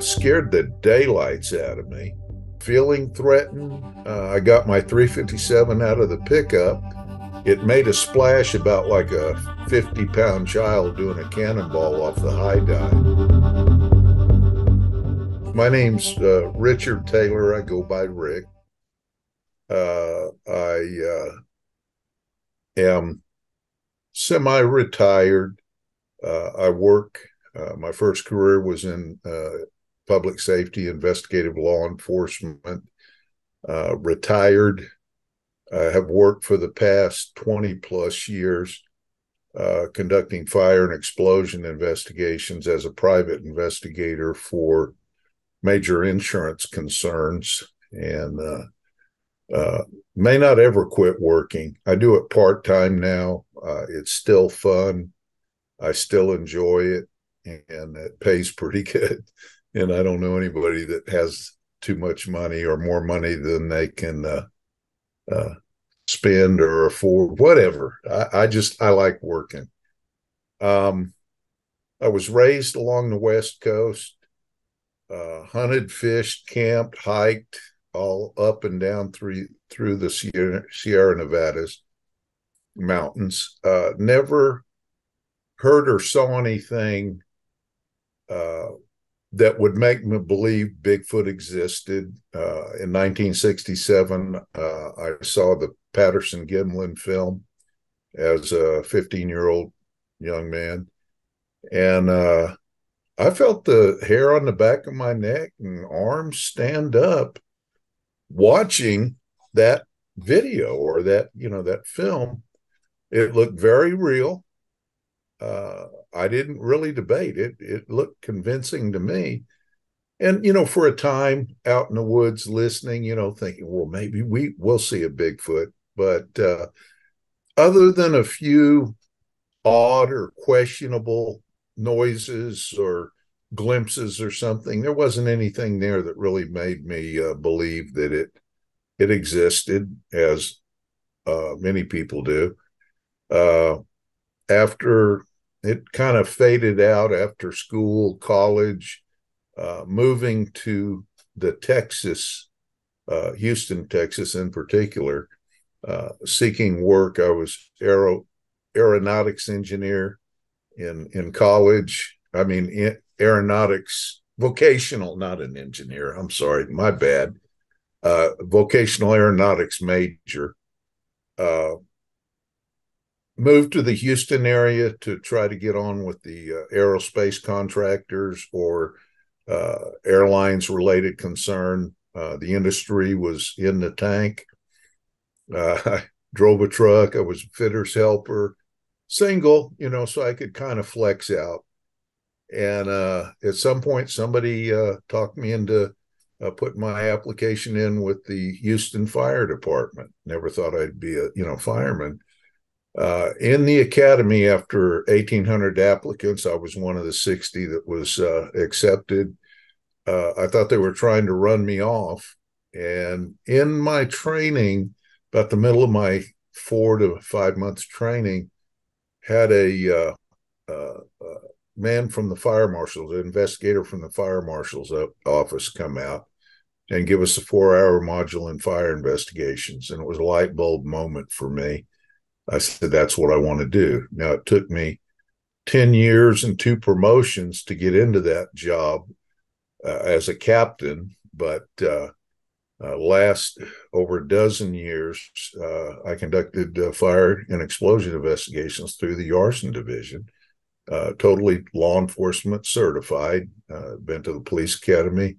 Scared the daylights out of me. Feeling threatened, I got my 357 out of the pickup. It made a splash about like a 50-pound child doing a cannonball off the high dive. My name's Richard Taylor. I go by Rick. I am semi-retired. I work. My first career was in public safety, investigative law enforcement. Retired. I have worked for the past 20 plus years conducting fire and explosion investigations as a private investigator for major insurance concerns, and may not ever quit working. I do it part-time now. It's still fun. I still enjoy it, and it pays pretty good. And I don't know anybody that has too much money or more money than they can spend or afford, whatever. I like working. I was raised along the West Coast, hunted, fished, camped, hiked all up and down through the Sierra Nevadas mountains. Never heard or saw anything that would make me believe Bigfoot existed. In 1967, I saw the Patterson-Gimlin film as a 15-year-old young man. And I felt the hair on the back of my neck and arms stand up watching that video or that film. It looked very real. I didn't really debate it. It looked convincing to me. And, for a time out in the woods listening, thinking, well, maybe we'll see a Bigfoot. But other than a few odd or questionable noises or glimpses or something, there wasn't anything there that really made me believe that it existed, as many people do. After it kind of faded out after school, college, moving to the Texas, Houston, Texas in particular, seeking work. I was aeronautics engineer in college. I mean, aeronautics, vocational, not an engineer. I'm sorry, my bad. Vocational aeronautics major. Moved to the Houston area to try to get on with the aerospace contractors or airlines related concern. The industry was in the tank. I drove a truck. I was a fitter's helper, single, so I could kind of flex out. And at some point, somebody talked me into putting my application in with the Houston Fire Department. Never thought I'd be a fireman. In the academy, after 1,800 applicants, I was one of the 60 that was accepted. I thought they were trying to run me off. And in my training, about the middle of my 4 to 5 months training, had a man from the fire marshals, an investigator from the fire marshal's office come out and give us a 4-hour module in fire investigations. And it was a light bulb moment for me. I said, that's what I want to do. Now, it took me 10 years and 2 promotions to get into that job as a captain, but last over a dozen years, I conducted fire and explosion investigations through the arson division, totally law enforcement certified, been to the police academy,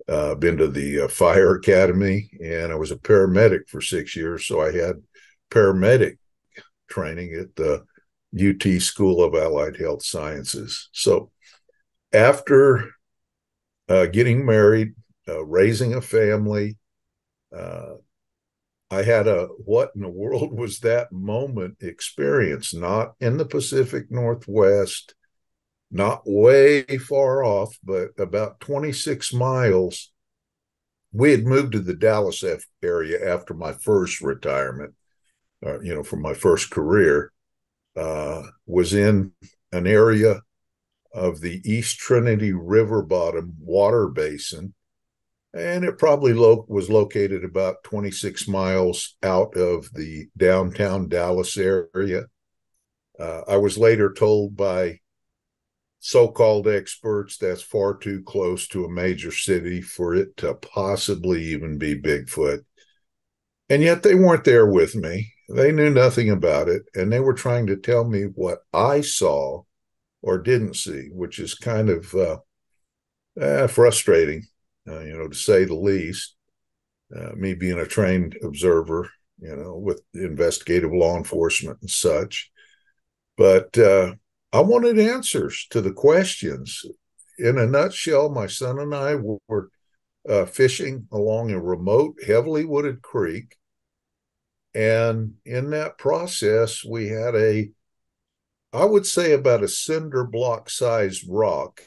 been to the fire academy, and I was a paramedic for 6 years. So I had paramedic training at the UT School of Allied Health Sciences. So after getting married, raising a family, I had a what in the world was that moment experience, not in the Pacific Northwest, not way far off, but about 26 miles. We had moved to the Dallas area after my first retirement, from my first career. was in an area of the East Trinity River bottom water basin, and it probably was located about 26 miles out of the downtown Dallas area. I was later told by so-called experts that's far too close to a major city for it to possibly even be Bigfoot. And yet they weren't there with me. They knew nothing about it, and they were trying to tell me what I saw or didn't see, which is kind of frustrating, to say the least. Me being a trained observer, with investigative law enforcement and such. But I wanted answers to the questions. In a nutshell, my son and I were fishing along a remote, heavily wooded creek. And in that process, we had I would say about a cinder block sized rock.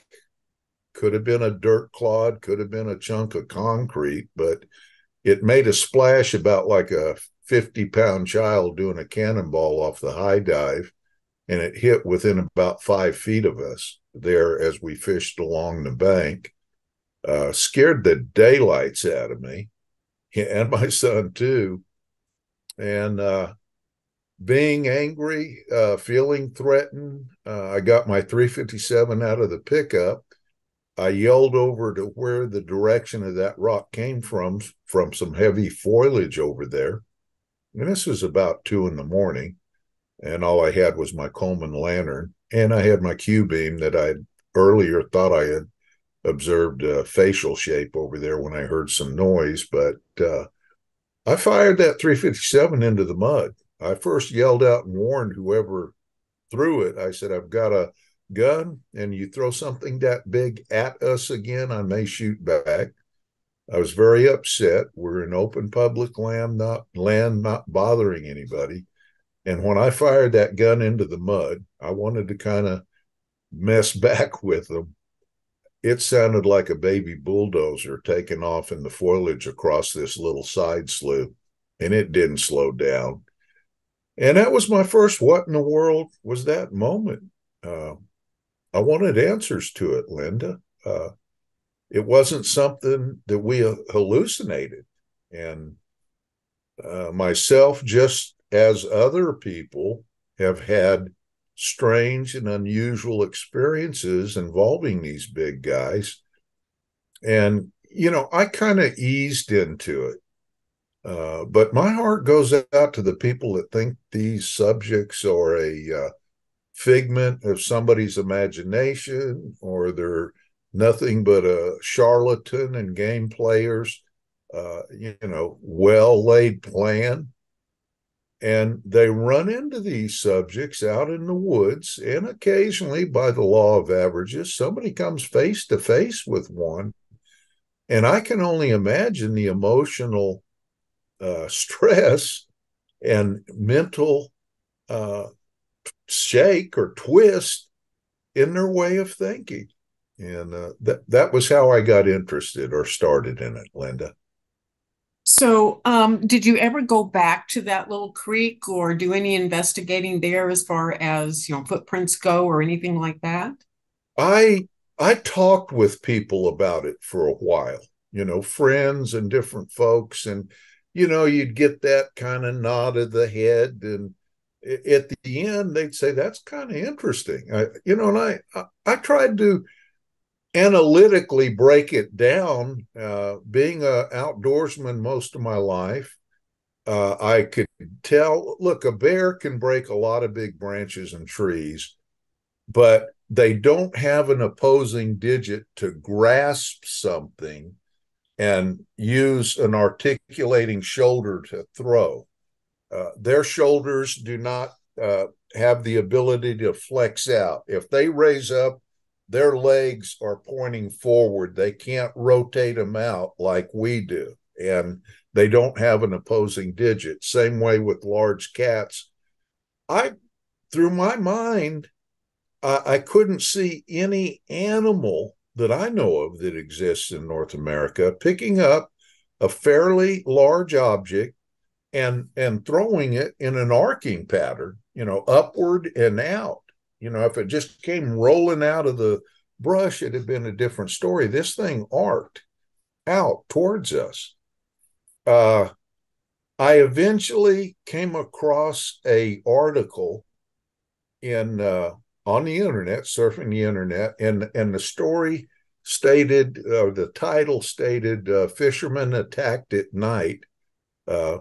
Could have been a dirt clod, could have been a chunk of concrete, but it made a splash about like a 50-pound child doing a cannonball off the high dive. And it hit within about 5 feet of us there as we fished along the bank. Scared the daylights out of me and my son too. And being angry, feeling threatened, I got my 357 out of the pickup. I yelled over to where the direction of that rock came from some heavy foliage over there. And this was about 2 a.m. And all I had was my Coleman lantern. And I had my Q-beam that I earlier thought I had observed a facial shape over there when I heard some noise. But I fired that 357 into the mud. I first yelled out and warned whoever threw it. I said, I've got a gun, and you throw something that big at us again, I may shoot back. I was very upset. We're in open public land, not bothering anybody. And when I fired that gun into the mud, I wanted to kind of mess back with them. It sounded like a baby bulldozer taking off in the foliage across this little side slough, and it didn't slow down. And that was my first what in the world was that moment. I wanted answers to it, Linda. It wasn't something that we hallucinated. And myself, just as other people, have had strange and unusual experiences involving these big guys. And, I kind of eased into it. But my heart goes out to the people that think these subjects are a figment of somebody's imagination, or they're nothing but a charlatan and game players, well-laid plan. And they run into these subjects out in the woods, and occasionally, by the law of averages, somebody comes face to face with one. And I can only imagine the emotional stress and mental shake or twist in their way of thinking. And that was how I got interested or started in it, Linda. So, did you ever go back to that little creek or do any investigating there as far as, footprints go or anything like that? I I talked with people about it for a while, friends and different folks, and you'd get that kind of nod of the head, and at the end they'd say that's kind of interesting. And I tried to analytically break it down. Being an outdoorsman most of my life, I could tell, look, a bear can break a lot of big branches and trees, but they don't have an opposing digit to grasp something and use an articulating shoulder to throw. Their shoulders do not have the ability to flex out. If they raise up, their legs are pointing forward. They can't rotate them out like we do. And they don't have an opposing digit. Same way with large cats. Through my mind, I couldn't see any animal that I know of that exists in North America picking up a fairly large object and throwing it in an arcing pattern, upward and out. If it just came rolling out of the brush, it'd have been a different story. This thing arced out towards us. I eventually came across a article in on the internet, surfing the internet, and the story stated, the title stated, "Fishermen attacked at night uh,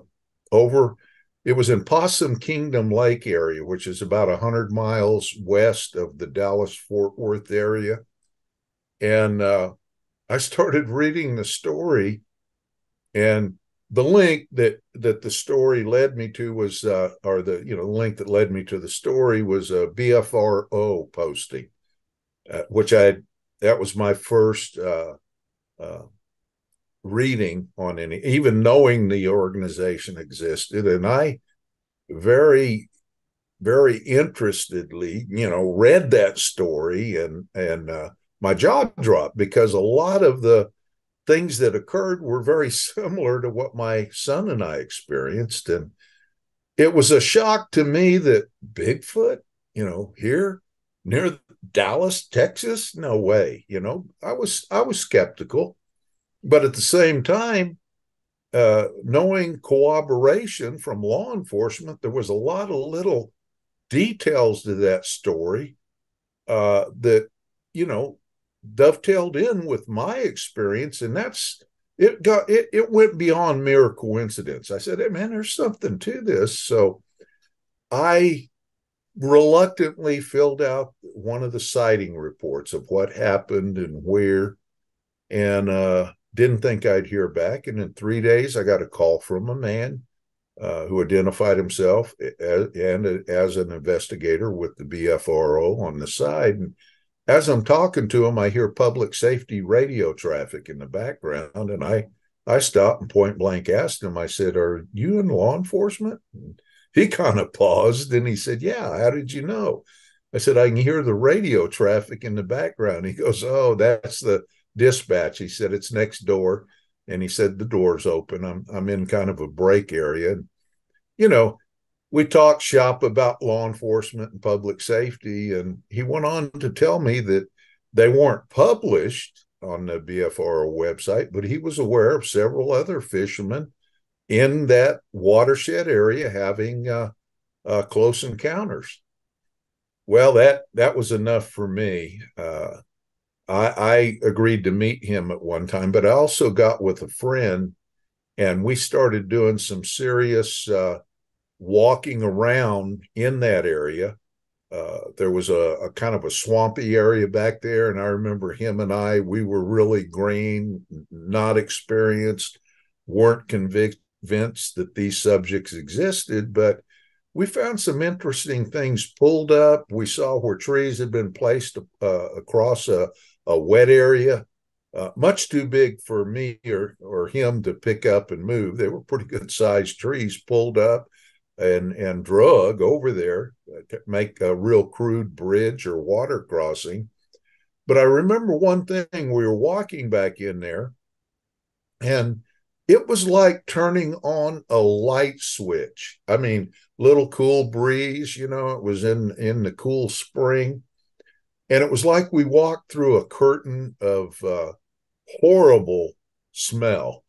over." It was in Possum Kingdom Lake area, which is about 100 miles west of the Dallas Fort Worth area, and I started reading the story, and the link that the story led me to was, or the link that led me to the story was a BFRO posting, which that was my first uh, reading on any, even knowing the organization existed, and I very very interestedly read that story, and my jaw dropped because a lot of the things that occurred were very similar to what my son and I experienced. And it was a shock to me that Bigfoot, here near Dallas, Texas, no way. I was skeptical, but at the same time, knowing cooperation from law enforcement, there was a lot of little details to that story that you know dovetailed in with my experience, and it went beyond mere coincidence. I said, "Hey man, there's something to this." So I reluctantly filled out one of the sighting reports of what happened and where, and didn't think I'd hear back. And in 3 days, I got a call from a man who identified himself as an investigator with the BFRO on the side. And as I'm talking to him, I hear public safety radio traffic in the background, and I stopped and point blank asked him. I said, "Are you in law enforcement?" And he kind of paused, and he said, "Yeah, how did you know?" I said, "I can hear the radio traffic in the background." He goes, "Oh, that's the dispatch." He said, "It's next door." And he said, "The door's open. I'm in kind of a break area." And, you know, we talked shop about law enforcement and public safety. And he went on to tell me that they weren't published on the BFRO website, but he was aware of several other fishermen in that watershed area having close encounters. Well, that was enough for me. I agreed to meet him at one time, but I also got with a friend, and we started doing some serious walking around in that area. There was a kind of a swampy area back there, and I remember him and we were really green, not experienced, weren't convinced that these subjects existed, but we found some interesting things pulled up. We saw where trees had been placed across a wet area, much too big for me or him to pick up and move. They were pretty good sized trees pulled up and drug over there to make a real crude bridge or water crossing. But I remember one thing: we were walking back in there, and it was like turning on a light switch. I mean, little cool breeze, it was in the cool spring, and it was like we walked through a curtain of horrible smell.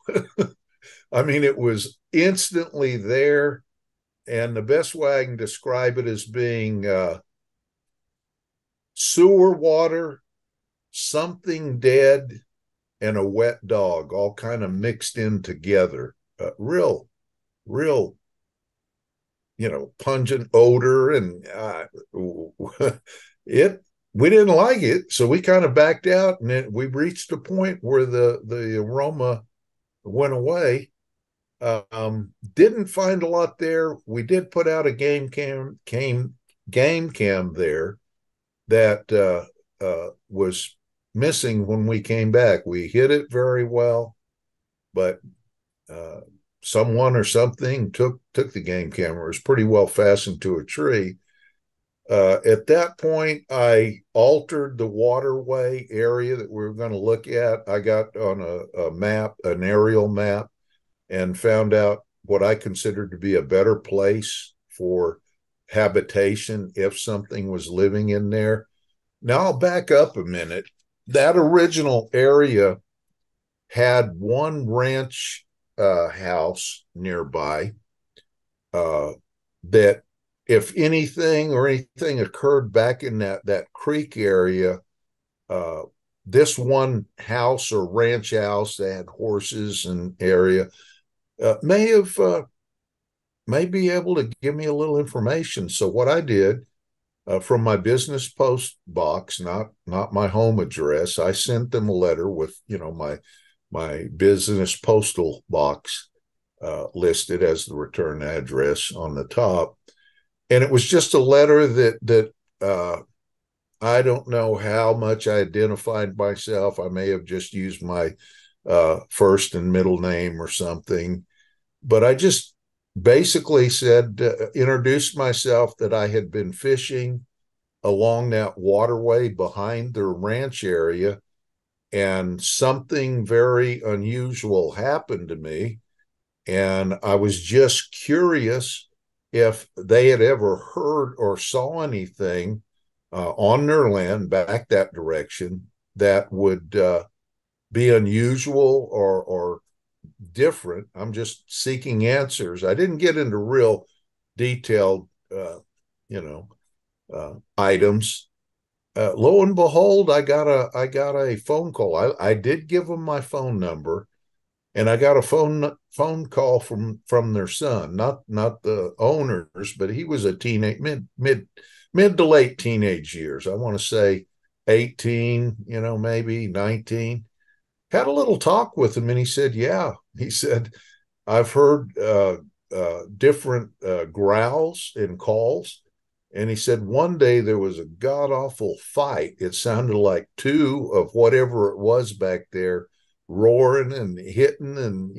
I mean, it was instantly there, and the best way I can describe it is being sewer water, something dead, and a wet dog all kind of mixed in together. Real, pungent odor, and it. We didn't like it, so we kind of backed out, and then we reached a point where the aroma went away. Didn't find a lot there. We did put out a game cam there that was missing when we came back. We hit it very well, but someone or something took the game camera. It was pretty well fastened to a tree. At that point, I altered the waterway area that we were going to look at. I got on a map, an aerial map, and found out what I considered to be a better place for habitation if something was living in there. Now I'll back up a minute. That original area had one ranch house nearby uh, that if anything occurred back in that creek area, uh, this one house or ranch house that had horses and area may be able to give me a little information. So what I did from my business post box, not my home address, I sent them a letter with my business postal box listed as the return address on the top, and it was just a letter that I don't know how much I identified myself. I may have just used my first and middle name or something, but I just basically said, introduced myself, that I had been fishing along that waterway behind their ranch area, and something very unusual happened to me. And I was just curious if they had ever heard or saw anything on their land back that direction that would be unusual or different. I'm just seeking answers. I didn't get into real detailed, you know, items. Lo and behold, I got a phone call. I did give them my phone number, and I got a phone call from their son, not the owners, but he was a teenage mid to late teenage years. I want to say 18, maybe 19. Had a little talk with him, and he said, "Yeah," he said, "I've heard different growls and calls." And he said one day there was a god awful fight. It sounded like two of whatever it was back there roaring and hitting, and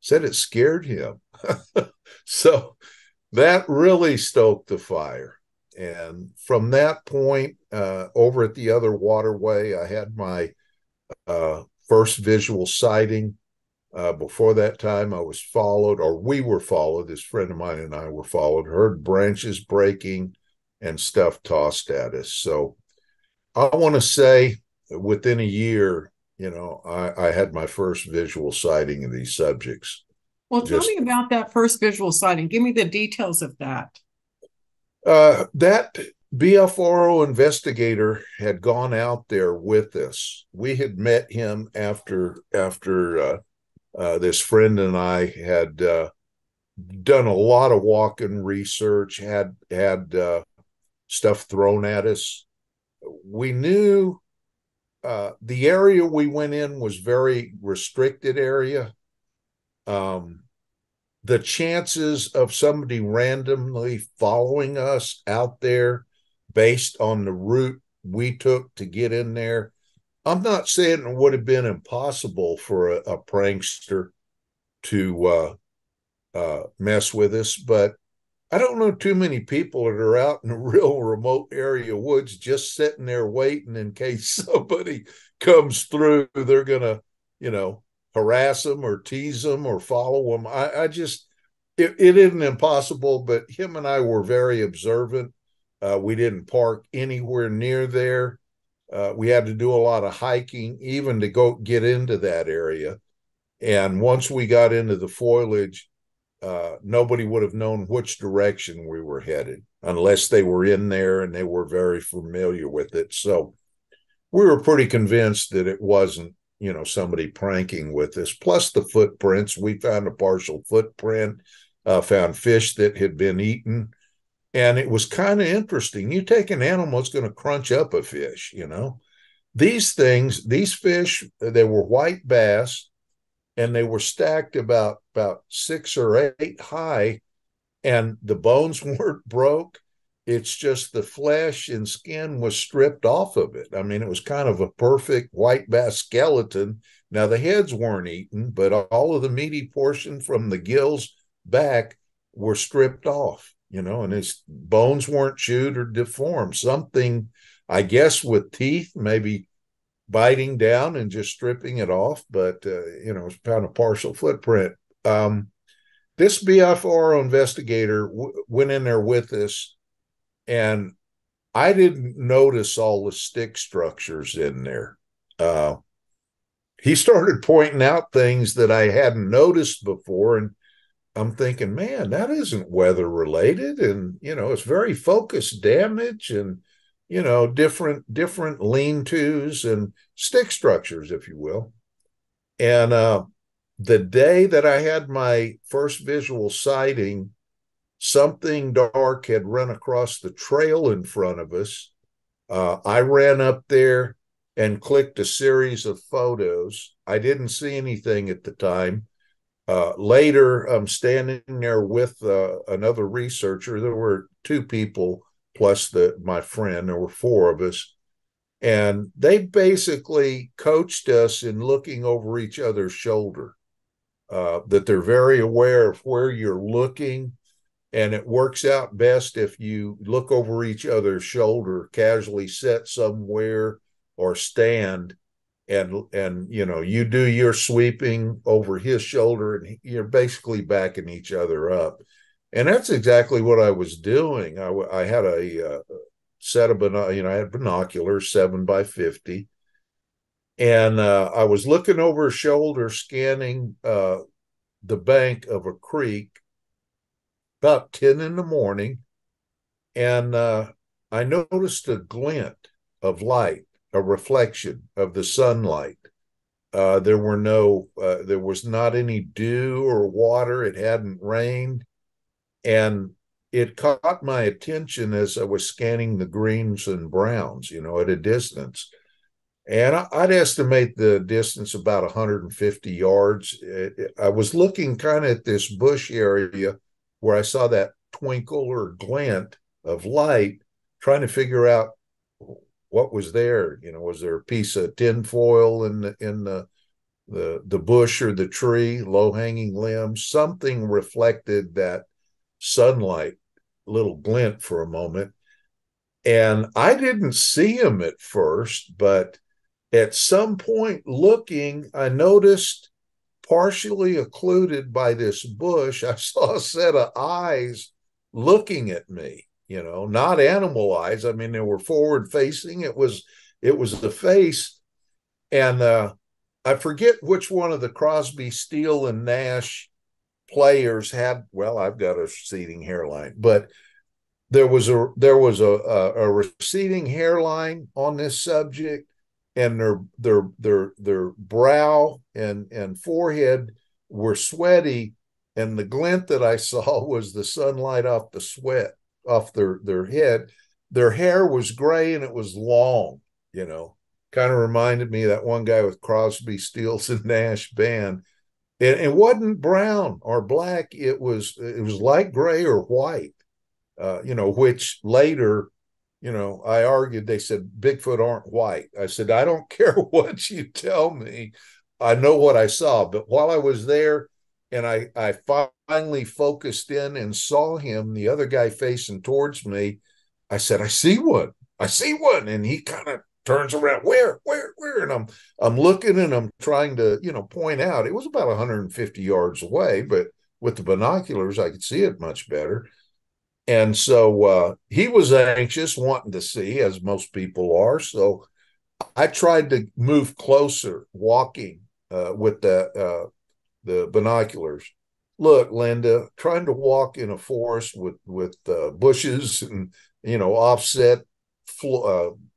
said it scared him. So that really stoked the fire. And from that point, over at the other waterway, I had my first visual sighting. Before that time, I was followed, or we were followed. This friend of mine and I were followed, heard branches breaking and stuff tossed at us. So I want to say within a year, I had my first visual sighting of these subjects. Well, tell me about that first visual sighting. Give me the details of that. That BFRO investigator had gone out there with us. We had met him after this friend and I had done a lot of walk-in research, had stuff thrown at us. We knew the area we went in was very restricted area. The chances of somebody randomly following us out there based on the route we took to get in there, I'm not saying it would have been impossible for a prankster to mess with us, but I don't know too many people that are out in a real remote area woods just sitting there waiting in case somebody comes through. They're going to, harass them or tease them or follow them. It isn't impossible, but him and I were very observant. We didn't park anywhere near there. We had to do a lot of hiking even to go get into that area. And once we got into the foliage, nobody would have known which direction we were headed unless they were in there and they were very familiar with it. So we were pretty convinced that it wasn't, somebody pranking with us. Plus the footprints, we found a partial footprint, found fish that had been eaten. And it was kind of interesting. You take an animal, it's going to crunch up a fish, These fish, they were white bass, and they were stacked about 6 or 8 high, and the bones weren't broke. It's just the flesh and skin was stripped off of it. I mean, it was kind of a perfect white bass skeleton. Now, the heads weren't eaten, but all of the meaty portion from the gills back were stripped off, and his bones weren't chewed or deformed. Something, I guess, with teeth, maybe biting down and just stripping it off, but it's kind of partial footprint. this BFR investigator went in there with us, and I didn't notice all the stick structures in there. Uh, he started pointing out things that I hadn't noticed before, and I'm thinking, man, that isn't weather related, and it's very focused damage, and different lean-tos and stick structures, if you will. And the day that I had my first visual sighting, something dark had run across the trail in front of us. I ran up there and clicked a series of photos. I didn't see anything at the time. Later, I'm standing there with another researcher. There were two people plus my friend. There were four of us. And they basically coached us in looking over each other's shoulder, that they're very aware of where you're looking. And it works out best if you look over each other's shoulder, casually set somewhere or stand, and you do your sweeping over his shoulder, and you're basically backing each other up. And that's exactly what I was doing. I had a set of I had binoculars 7x50, and I was looking over his shoulder, scanning the bank of a creek about 10 in the morning, and I noticed a glint of light, a reflection of the sunlight. There was not any dew or water. It hadn't rained, and it caught my attention as I was scanning the greens and browns, at a distance. And I'd estimate the distance about 150 yards. I was looking kind of at this bush area where I saw that twinkle or glint of light, trying to figure out what was there. Was there a piece of tinfoil in the bush or the tree, low hanging limbs? Something reflected that sunlight, little glint for a moment. And I didn't see him at first, but at some point looking, I noticed, partially occluded by this bush, I saw a set of eyes looking at me, not animal eyes. I mean, they were forward facing. It was the face. And I forget which one of the Crosby, Steele, and Nash players had, well, I've got a receding hairline, but there was a receding hairline on this subject, and their brow and forehead were sweaty, and the glint that I saw was the sunlight off the sweat off their head. Their hair was gray and it was long, kind of reminded me of that one guy with Crosby, Stills, and Nash band. And it wasn't brown or black. It was light gray or white, which later, I argued. They said Bigfoot aren't white. I said, I don't care what you tell me. I know what I saw. But while I was there and I finally focused in and saw him, the other guy facing towards me, I said, I see one. I see one. And he kind of turns around, where? And I'm looking, and I'm trying to, point out. It was about 150 yards away, but with the binoculars, I could see it much better. And so he was anxious, wanting to see, as most people are. So I tried to move closer, walking with the binoculars. Look, Linda, trying to walk in a forest with bushes and offset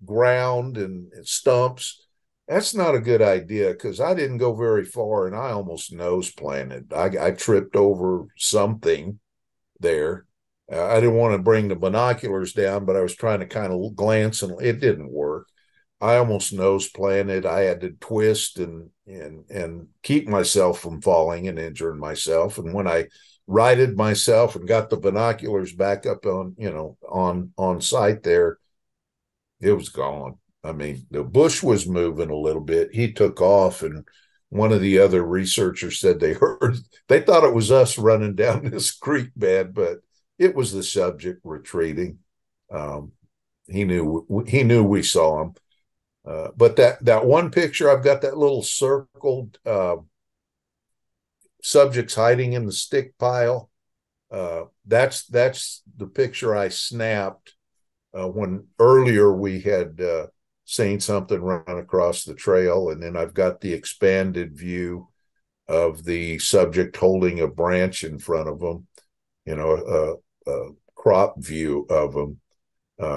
ground and stumps. That's not a good idea, because I didn't go very far and I almost nose planted. I tripped over something there. I didn't want to bring the binoculars down, but I was trying to kind of glance, and it didn't work. I almost nose planted. I had to twist and keep myself from falling and injuring myself. And when I righted myself and got the binoculars back up on site there, it was gone. I mean, the bush was moving a little bit. He took off, and one of the other researchers said they thought it was us running down this creek bed, but it was the subject retreating. He knew we saw him. But that one picture, I've got that little circled subjects hiding in the stick pile. That's the picture I snapped when earlier we had seen something run across the trail, and then I've got the expanded view of the subject holding a branch in front of them, a crop view of them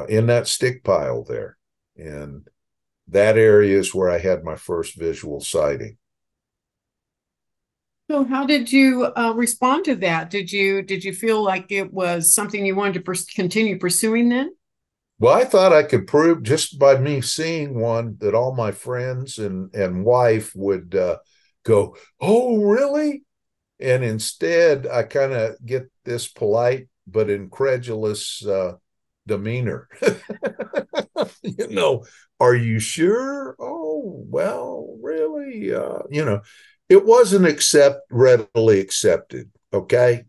in that stick pile there. And that area is where I had my first visual sighting. So how did you respond to that? Did you feel like it was something you wanted to continue pursuing then? Well, I thought I could prove just by me seeing one that all my friends and wife would go, "Oh, really?" And instead, I kind of get this polite but incredulous demeanor. you know, are you sure? Oh, well, really? It wasn't readily accepted. Okay.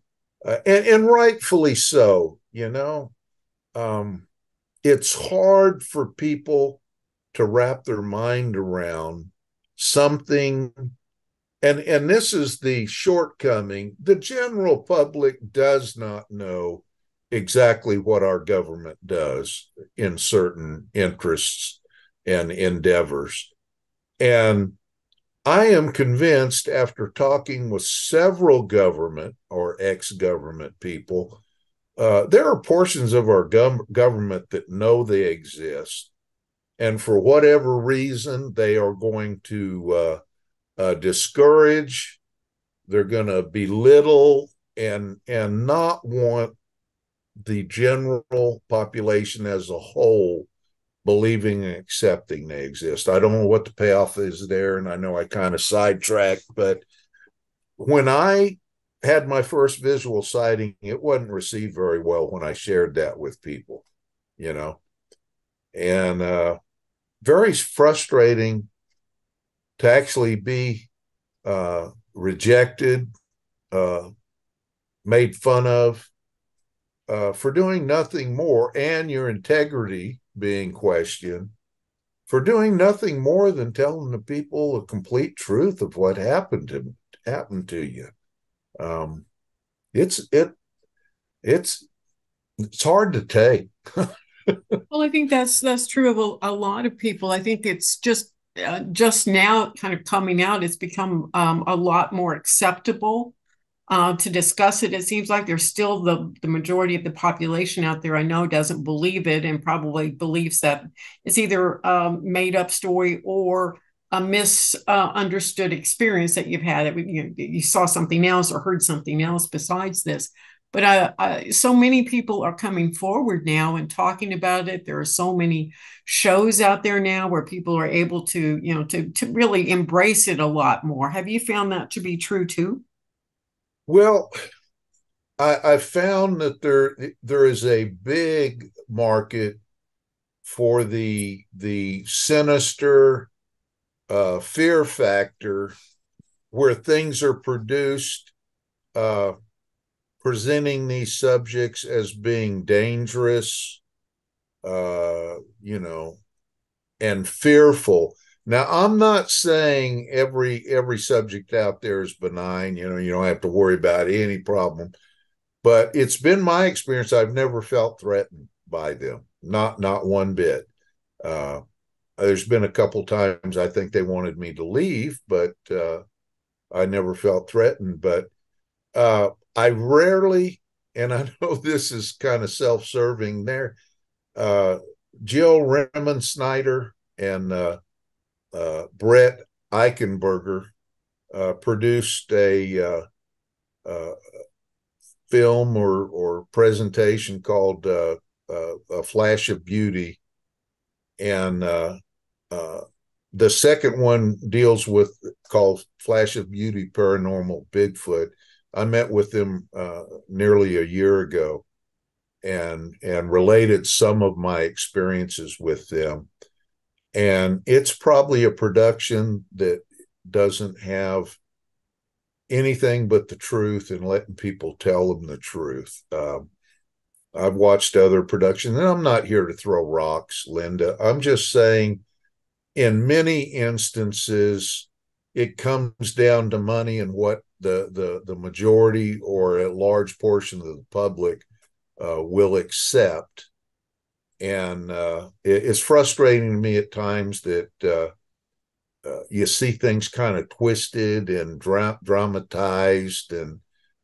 And rightfully so, um, it's hard for people to wrap their mind around something. And this is the shortcoming. The general public does not know exactly what our government does in certain interests and endeavors. And I am convinced, after talking with several government or ex-government people, there are portions of our government that know they exist. And for whatever reason, they are going to discourage, they're going to belittle, and not want the general population as a whole believing and accepting they exist. I don't know what the payoff is there, and I know I kind of sidetracked, but when I had my first visual sighting, it wasn't received very well when I shared that with people, you know, and very frustrating to actually be rejected, made fun of for doing nothing more, and your integrity being questioned for doing nothing more than telling the people the complete truth of what happened to you. Um, it's it it's it's hard to take. Well, I think that's true of a lot of people. I think it's just now kind of coming out. It's become a lot more acceptable to discuss it. It seems like there's still the majority of the population out there I know doesn't believe it and probably believes that it's either a made up story or a misunderstood experience that you've had. You saw something else or heard something else besides this. But so many people are coming forward now and talking about it. There are so many shows out there now where people are able to, to really embrace it a lot more. Have you found that to be true too? Well, I found that there is a big market for the sinister fear factor where things are produced uh, presenting these subjects as being dangerous, you know, and fearful. Now, I'm not saying every subject out there is benign. You don't have to worry about any problem. But it's been my experience. I've never felt threatened by them, not one bit. Uh, there's been a couple times I think they wanted me to leave, but I never felt threatened. But I rarely, and I know this is kind of self-serving there. Uh, Jill Remon Snyder and Brett Eichenberger produced a film or presentation called A Flash of Beauty. And the second one deals with called Flash of Beauty Paranormal Bigfoot. I met with them nearly a year ago and related some of my experiences with them. And it's probably a production that doesn't have anything but the truth and letting people tell them the truth. I've watched other productions, and I'm not here to throw rocks, Linda. I'm just saying, in many instances, it comes down to money and what the majority or a large portion of the public will accept. And it's frustrating to me at times that you see things kind of twisted and dramatized, and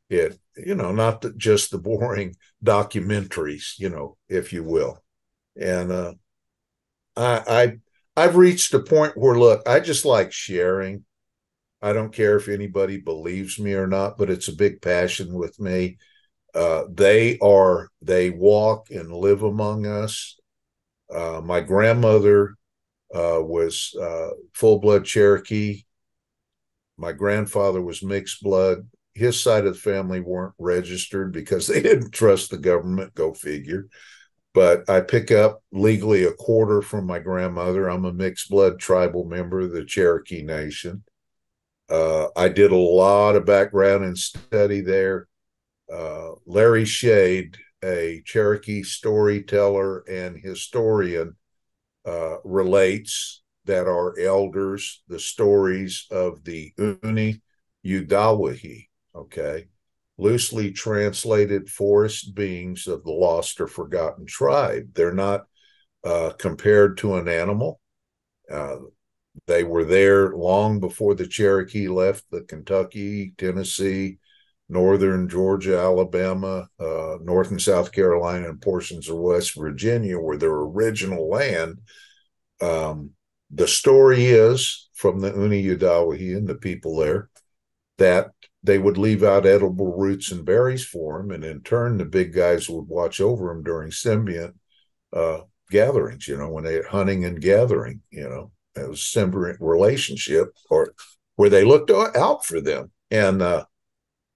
it, not just the boring documentaries, if you will. And I I've reached a point where, look, I just like sharing. I don't care if anybody believes me or not, but it's a big passion with me. They walk and live among us. My grandmother was full blood Cherokee. My grandfather was mixed blood. His side of the family weren't registered because they didn't trust the government. Go figure. But I pick up legally a quarter from my grandmother. I'm a mixed blood tribal member of the Cherokee Nation. I did a lot of background and study there. Larry Shade, a Cherokee storyteller and historian, relates that our elders, the stories of the Uni Udawahi, okay, loosely translated forest beings of the lost or forgotten tribe. They're not compared to an animal. They were there long before the Cherokee left the Kentucky, Tennessee, northern Georgia, Alabama, North and South Carolina, and portions of West Virginia were their original land. The story is from the Uni Udawahi and the people there that they would leave out edible roots and berries for them, and in turn, the big guys would watch over them during symbiont gatherings. When they're hunting and gathering. It was a symbiont relationship, or where they looked out for them. And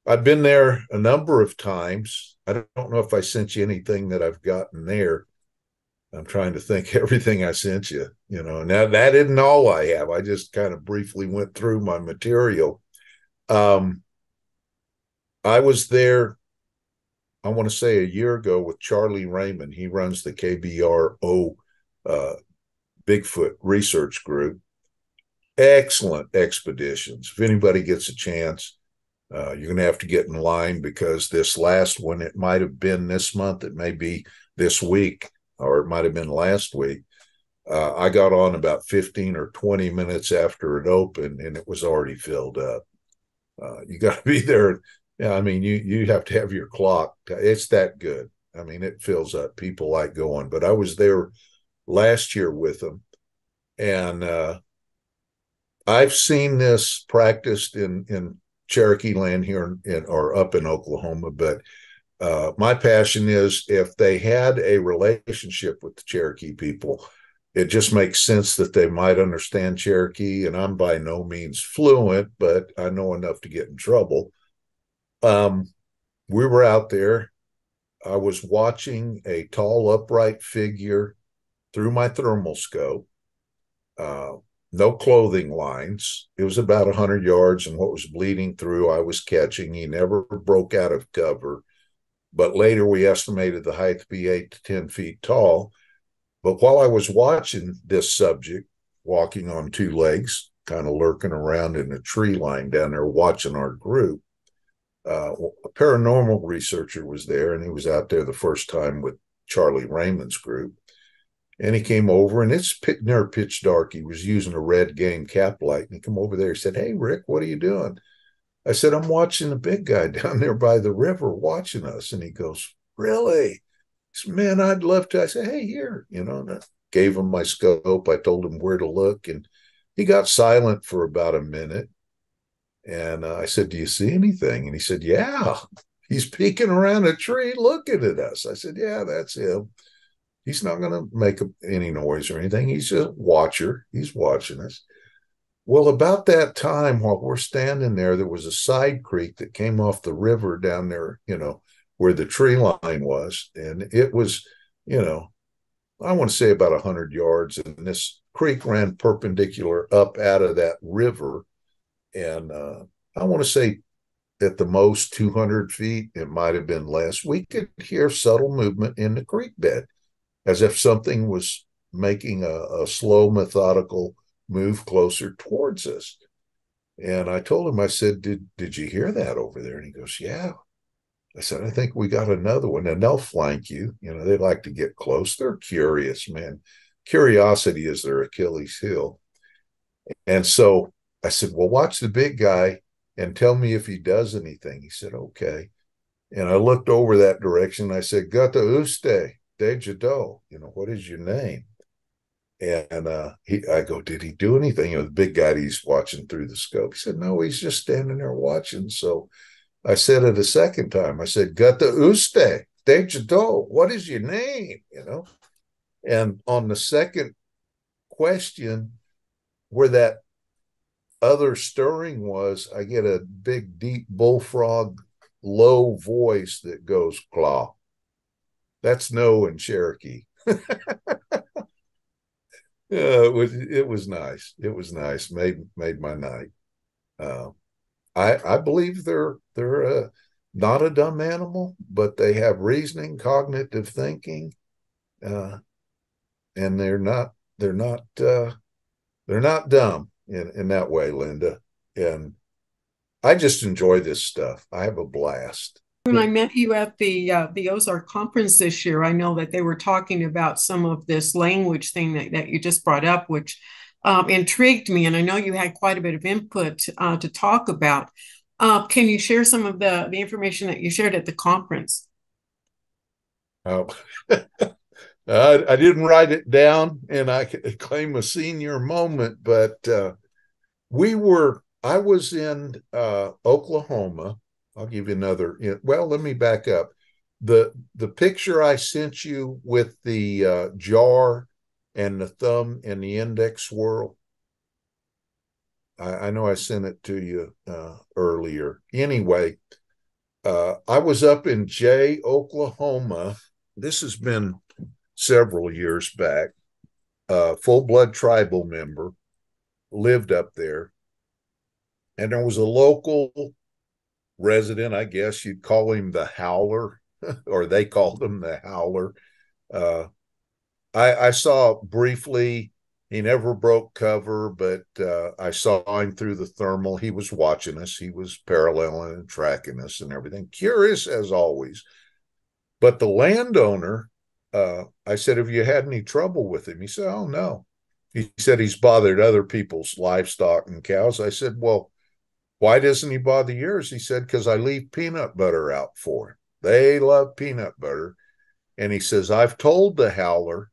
I've been there a number of times. I don't know if I sent you anything that I've gotten there. I'm trying to think everything I sent you, Now that isn't all I have. I just kind of briefly went through my material. I was there, I want to say a year ago, with Charlie Raymond. He runs the KBRO Bigfoot research group. Excellent expeditions. If anybody gets a chance, you're going to have to get in line, because this last one, it might have been this month, it may be this week, or it might have been last week. I got on about 15 or 20 minutes after it opened, and it was already filled up. You got to be there. I mean, you have to have your clock. It's that good. I mean, it fills up. People like going. But I was there last year with them, and I've seen this practiced in Cherokee land here or up in Oklahoma. But my passion is, if they had a relationship with the Cherokee people, it just makes sense that they might understand Cherokee. And I'm by no means fluent, but I know enough to get in trouble. We were out there. I was watching a tall, upright figure through my thermal scope. No clothing lines. It was about 100 yards, and what was bleeding through, I was catching. He never broke out of cover. But later we estimated the height to be 8 to 10 feet tall. But while I was watching this subject, walking on two legs, kind of lurking around in a tree line down there, watching our group, a paranormal researcher was there, and he was out there the first time with Charlie Raymond's group. And he came over, and it's near pitch dark. He was using a red game cap light, and he came over there. He said, "Hey, Rick, what are you doing?" I said, "I'm watching the big guy down there by the river watching us." And he goes, "Really?" He said, "Man, I'd love to." I said, "Hey, here," and I gave him my scope. I told him where to look, and he got silent for about a minute. And I said, "Do you see anything?" And he said, "Yeah, he's peeking around a tree looking at us." I said, "Yeah, that's him. He's not going to make any noise or anything. He's a watcher. He's watching us." Well, about that time, while we're standing there, there was a side creek that came off the river down there, where the tree line was. And it was, I want to say about 100 yards. And this creek ran perpendicular up out of that river. And I want to say at the most 200 feet, it might have been less. We could hear subtle movement in the creek bed, as if something was making a slow, methodical move closer towards us. And I told him, I said, did you hear that over there? And he goes, yeah. I said, I think we got another one. And they'll flank you. You know, they like to get close. They're curious, man. Curiosity is their Achilles heel. And so I said, well, watch the big guy and tell me if he does anything. He said, okay. And I looked over that direction. I said, Gata uste, de jado. You know, what is your name? And I go, did he do anything? You know, the big guy, he's watching through the scope. He said, no, he's just standing there watching. So I said it a second time. I said, Gata uste, de jado. What is your name? You know, and on the second question, where that other stirring was, I get a big, deep bullfrog, low voice that goes, claw. That's no in Cherokee. It was nice. It was nice. Made my night. Uh, I believe they're not a dumb animal, but they have reasoning, cognitive thinking, uh, and they're not dumb in that way, Linda. And I just enjoy this stuff. I have a blast. When I met you at the Ozark conference this year, I know that they were talking about some of this language thing that you just brought up, which intrigued me. And I know you had quite a bit of input to talk about. Can you share some of the information that you shared at the conference? Uh, I didn't write it down, and I claim a senior moment, but I was in Oklahoma. I'll give you another. Well, let me back up. The picture I sent you with the jar and the thumb and the index swirl. I know I sent it to you earlier. Anyway, I was up in Jay, Oklahoma. This has been several years back. Full blood tribal member, lived up there, and there was a local resident, I guess you'd call him the Howler, or they called him the Howler. Uh, I saw briefly, he never broke cover, but I saw him through the thermal. He was watching us, he was paralleling and tracking us and everything. Curious as always. But the landowner, I said, have you had any trouble with him? He said, oh, no. He said he's bothered other people's livestock and cows. I said, well, why doesn't he bother yours? He said, because I leave peanut butter out for him. They love peanut butter. And he says, I've told the Howler,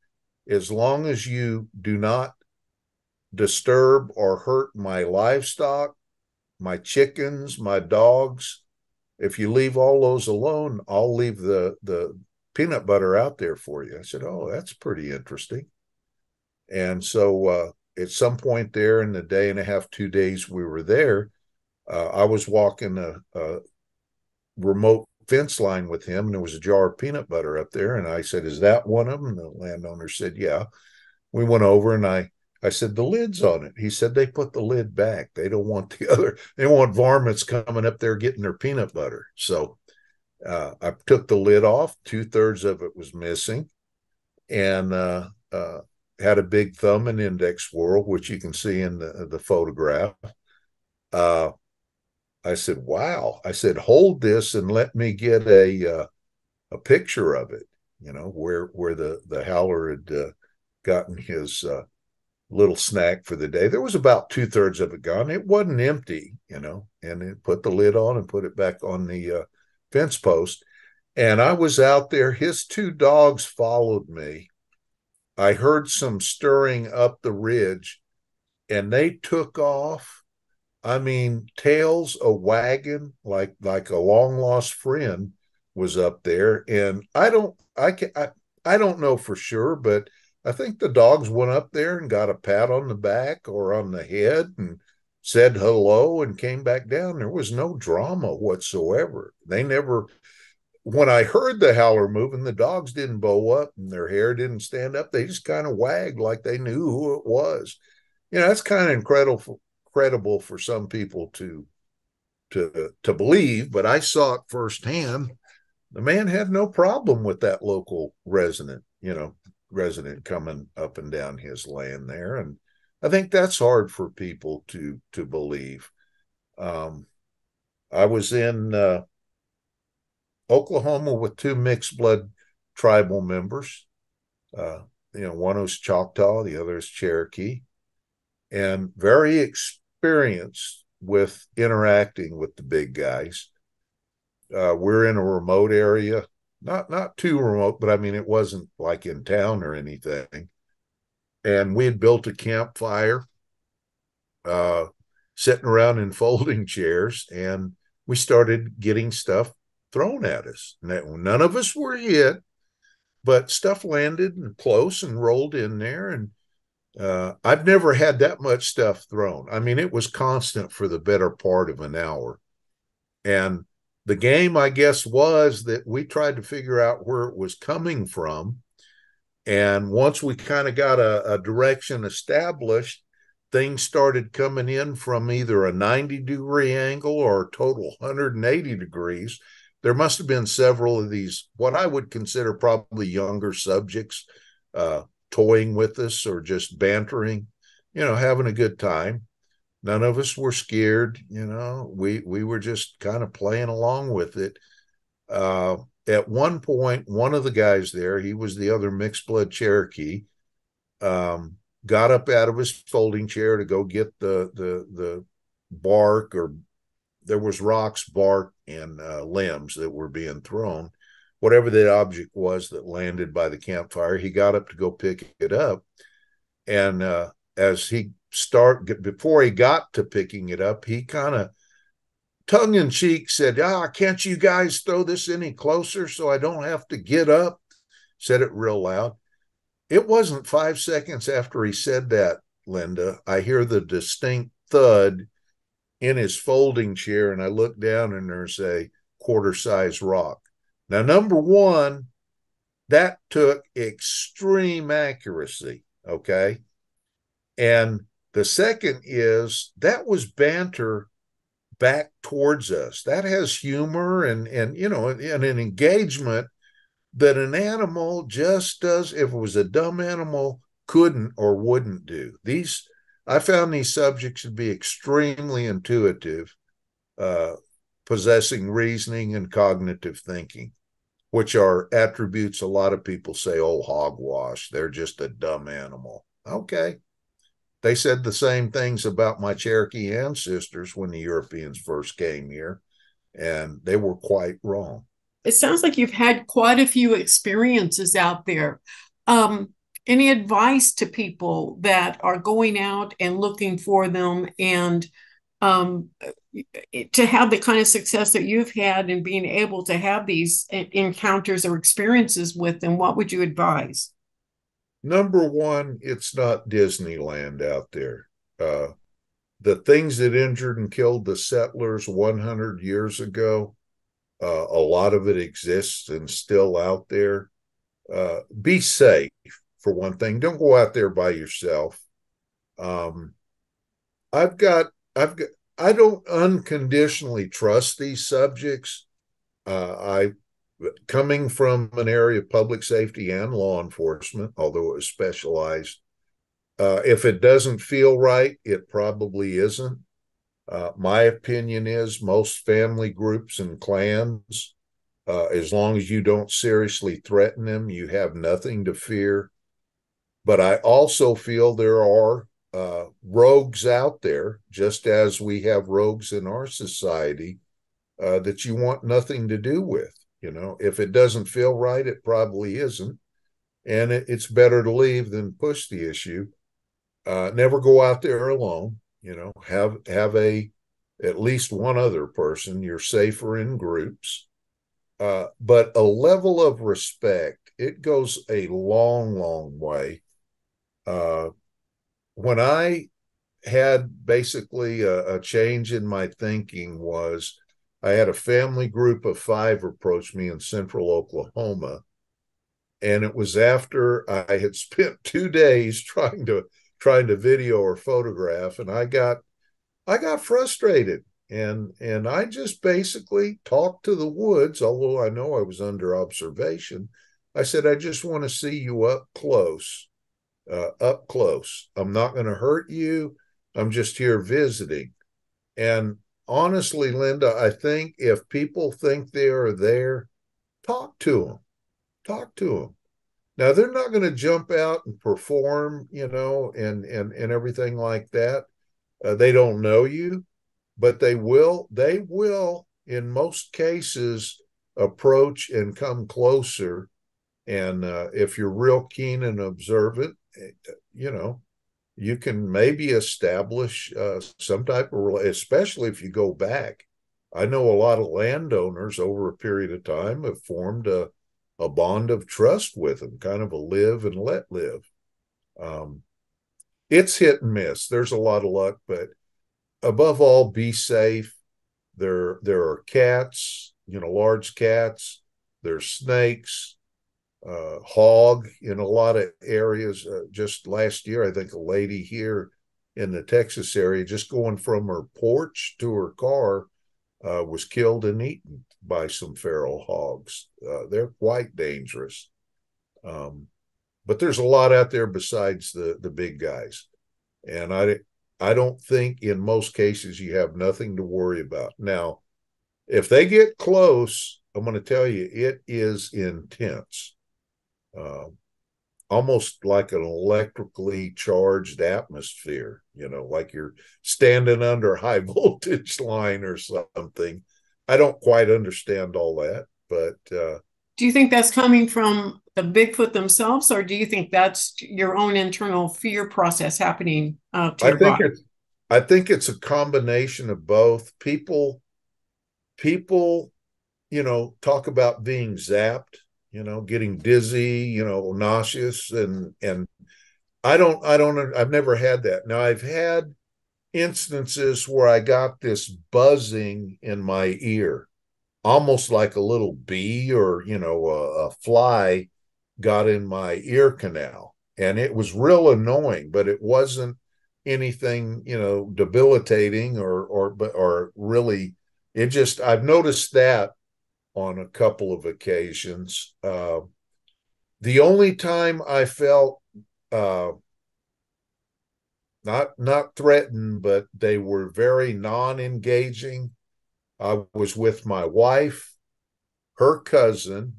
as long as you do not disturb or hurt my livestock, my chickens, my dogs, if you leave all those alone, I'll leave the peanut butter out there for you. I said, oh, that's pretty interesting. And so at some point there in the day and a half, 2 days we were there, I was walking a remote fence line with him, and there was a jar of peanut butter up there. And I said, is that one of them? And the landowner said, yeah. We went over, and I said, the lid's on it. He said, they put the lid back. They don't want they don't want varmints coming up there getting their peanut butter. So I took the lid off. 2/3 of it was missing, and had a big thumb and index swirl, which you can see in the photograph. I said, wow. I said, hold this and let me get a picture of it, you know, where the Howler had gotten his little snack for the day. There was about 2/3 of it gone. It wasn't empty, you know, and it put the lid on and put it back on the fence post. And I was out there. His two dogs followed me. I heard some stirring up the ridge, and they took off. I mean, tails a wagon, like a long lost friend was up there. And I don't know for sure, but I think the dogs went up there and got a pat on the back or on the head and said hello and came back down. There was no drama whatsoever. They never, when I heard the Howler moving, the dogs didn't bow up and their hair didn't stand up. They just kind of wagged like they knew who it was. You know, that's kind of incredible for some people to believe, but I saw it firsthand. The man had no problem with that local resident coming up and down his land there. And I think that's hard for people to believe. Um, I was in Oklahoma with two mixed blood tribal members. Uh, one was Choctaw, the other is Cherokee, and very experienced with interacting with the big guys. We're in a remote area, not too remote, but I mean it wasn't like in town or anything. And we had built a campfire, uh, sitting around in folding chairs, and we started getting stuff thrown at us. None of us were hit, but stuff landed and close and rolled in there. And I've never had that much stuff thrown. I mean, it was constant for the better part of an hour. And the game, I guess, was that we tried to figure out where it was coming from. And once we kind of got a direction established, things started coming in from either a 90-degree angle or a total 180 degrees. There must have been several of these, what I would consider probably younger subjects, toying with us or just bantering, having a good time. None of us were scared. We were just kind of playing along with it. At one point, one of the guys there, he was the other mixed blood Cherokee, got up out of his folding chair to go get the bark, or there was rocks, bark, and limbs that were being thrown. Whatever the object was that landed by the campfire, he got up to go pick it up. And before he got to picking it up, he kind of tongue in cheek said, can't you guys throw this any closer so I don't have to get up? Said it real loud. It wasn't 5 seconds after he said that, Linda, I hear the distinct thud in his folding chair, and I look down and there's a quarter-size rock. Now, number one, that took extreme accuracy, okay? And the second is that was banter back towards us. That has humor and an engagement that an animal just does, if it was a dumb animal, couldn't or wouldn't do. I found these subjects to be extremely intuitive, possessing reasoning and cognitive thinking, which are attributes a lot of people say, oh, hogwash, they're just a dumb animal. Okay. They said the same things about my Cherokee ancestors when the Europeans first came here, and they were quite wrong. It sounds like you've had quite a few experiences out there. Any advice to people that are going out and looking for them, and to have the kind of success that you've had and being able to have these encounters or experiences with them? What would you advise? Number one, it's not Disneyland out there. The things that injured and killed the settlers 100 years ago, a lot of it exists and still out there. Be safe, for one thing. Don't go out there by yourself. Um, I've got, I don't unconditionally trust these subjects. I coming from an area of public safety and law enforcement, although it was specialized, if it doesn't feel right, it probably isn't. My opinion is most family groups and clans, as long as you don't seriously threaten them, you have nothing to fear. But I also feel there are rogues out there, just as we have rogues in our society, that you want nothing to do with. If it doesn't feel right, it probably isn't. And it's better to leave than push the issue. Never go out there alone. Have at least one other person. You're safer in groups. But a level of respect, it goes a long, long way. When I had basically a change in my thinking was I had a family group of 5 approach me in central Oklahoma. And it was after I had spent 2 days trying to video or photograph, and I got frustrated, and I just basically talked to the woods, although I know I was under observation. I said, I just want to see you up close. I'm not going to hurt you. I'm just here visiting. And honestly, Linda, I think if people think they are there, talk to them. Talk to them. Now they're not going to jump out and perform, and everything like that. They don't know you, but they will. They will, in most cases, approach and come closer. And if you're real keen and observant, you know, you can maybe establish some type of, especially if you go back. I know a lot of landowners over a period of time have formed a bond of trust with them, kind of a live and let live. Um, it's hit and miss. There's a lot of luck, but above all, be safe. There are cats, large cats. There's snakes, hog in a lot of areas. Just last year, I think a lady here in the Texas area, just going from her porch to her car, was killed and eaten by some feral hogs. They're quite dangerous. But there's a lot out there besides the big guys. And I don't think in most cases you have nothing to worry about. Now, if they get close, I'm going to tell you, it is intense. Uh, Almost like an electrically charged atmosphere, like you're standing under a high voltage line or something. I don't quite understand all that, but Do you think that's coming from the Bigfoot themselves, or do you think that's your own internal fear process happening to I your think body? it's I think it's a combination of both. People, talk about being zapped, getting dizzy, nauseous, and I've never had that. Now I've had instances where I got this buzzing in my ear, almost like a little bee or, a fly got in my ear canal. And it was real annoying, but it wasn't anything, debilitating or really, I've noticed that on a couple of occasions. The only time I felt uh, not threatened, but they were very non-engaging. I was with my wife, her cousin,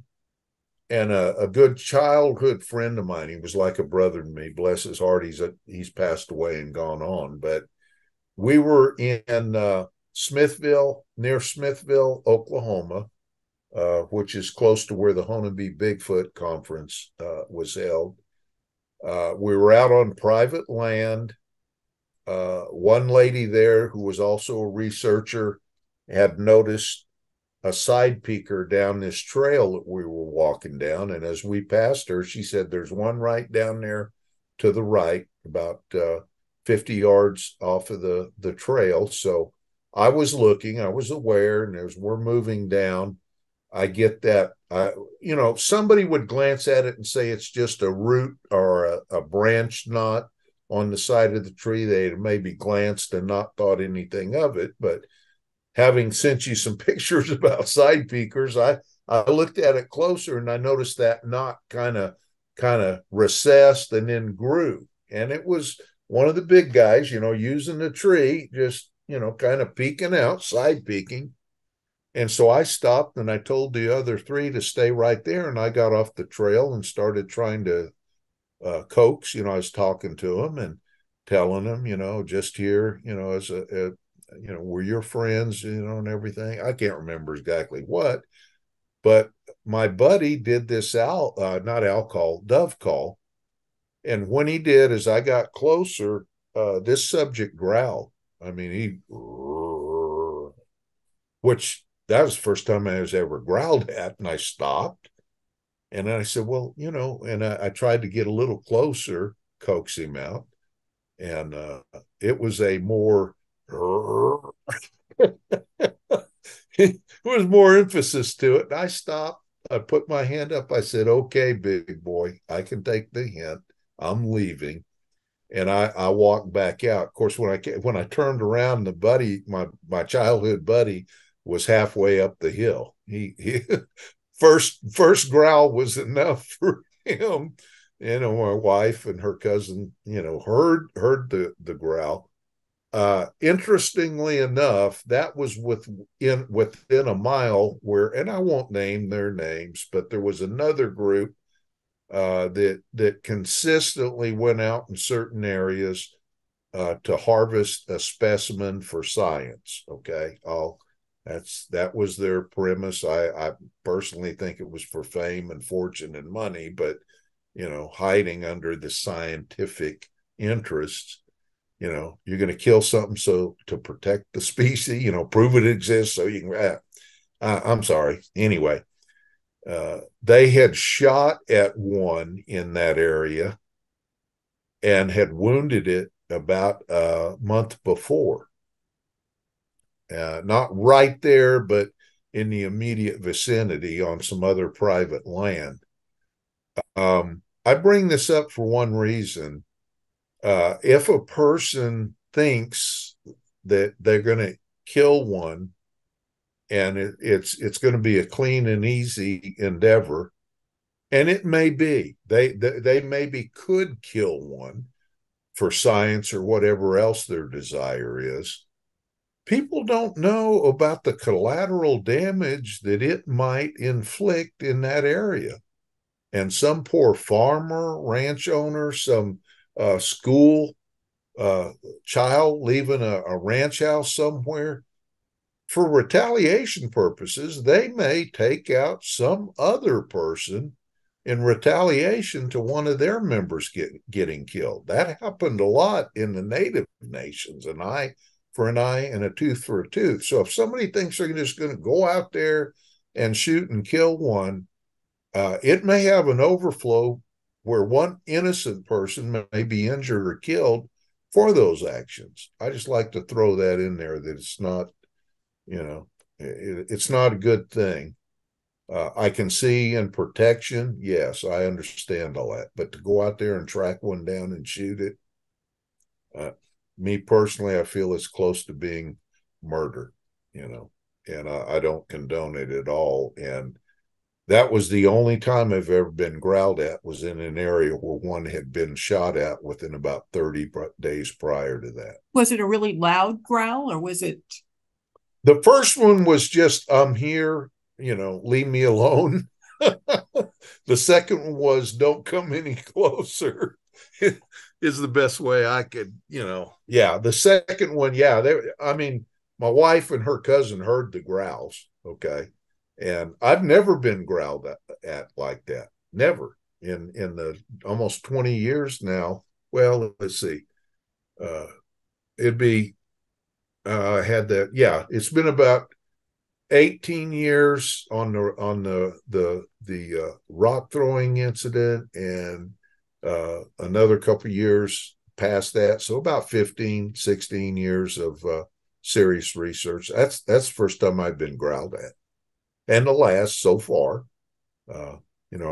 and a good childhood friend of mine. He was like a brother to me. Bless his heart, he's passed away and gone on. But we were in Smithville, near Smithville, Oklahoma, which is close to where the Honolulu Bigfoot conference was held. We were out on private land. One lady there who was also a researcher had noticed a side peeker down this trail that we were walking down. And as we passed her, she said, "There's one right down there to the right, about 50 yards off of the trail." So I was looking, I was aware, and as we're moving down, I get that. Somebody would glance at it and say it's just a root or a branch knot on the side of the tree. They had maybe glanced and not thought anything of it. But having sent you some pictures about side peakers, I looked at it closer and I noticed that knot kind of recessed and then grew. And it was one of the big guys, using the tree, just, kind of peeking out, side peeking. And so I stopped and I told the other three to stay right there. And I got off the trail and started trying to coax. I was talking to them and telling them, just here, as we're your friends, and everything. I can't remember exactly what, but my buddy did this not owl call, dove call. And when he did, as I got closer, this subject growled. I mean, which that was the first time I was ever growled at, and I stopped. And then I said, well, and I tried to get a little closer, coax him out. And it was a more, it was more emphasis to it. And I stopped. I put my hand up. I said, "Okay, big boy, I can take the hint. I'm leaving." And I walked back out. Of course, when I turned around, the buddy, my childhood buddy, was halfway up the hill. He first growl was enough for him. My wife and her cousin, heard the growl. Interestingly enough, that was within a mile where, and I won't name their names, but there was another group that consistently went out in certain areas to harvest a specimen for science. Okay, that was their premise. I personally think it was for fame and fortune and money, but hiding under the scientific interests. You're going to kill something so to protect the species. Prove it exists so you can. I'm sorry. Anyway, they had shot at one in that area and had wounded it about a month before. Not right there, but in the immediate vicinity on some other private land. I bring this up for one reason. If a person thinks that they're going to kill one and it's going to be a clean and easy endeavor, and it may be, they maybe could kill one for science or whatever else their desire is. People don't know about the collateral damage that it might inflict in that area. And some poor farmer, ranch owner, some school child leaving a ranch house somewhere, for retaliation purposes, they may take out some other person in retaliation to one of their members getting killed. That happened a lot in the native nations, an eye for an eye and a tooth for a tooth. So if somebody thinks they're just going to go out there and shoot and kill one, it may have an overflow where one innocent person may be injured or killed for those actions. I just like to throw that in there, that it's not, it's not a good thing. I can see in protection, yes, I understand all that, but to go out there and track one down and shoot it, me personally, I feel it's close to being murder, and I don't condone it at all. And that was the only time I've ever been growled at, was in an area where one had been shot at within about 30 days prior to that. Was it a really loud growl, or was it? The first one was just, I'm here, leave me alone. The second one was, don't come any closer. Is the best way I could, yeah. The second one, yeah. My wife and her cousin heard the growls. Okay. And I've never been growled at like that. Never in the almost 20 years now. Well, let's see. It'd be, I had that. Yeah, it's been about 18 years on the rock throwing incident, and another couple of years past that. So about 15, 16 years of serious research. That's the first time I've been growled at. And the last so far. I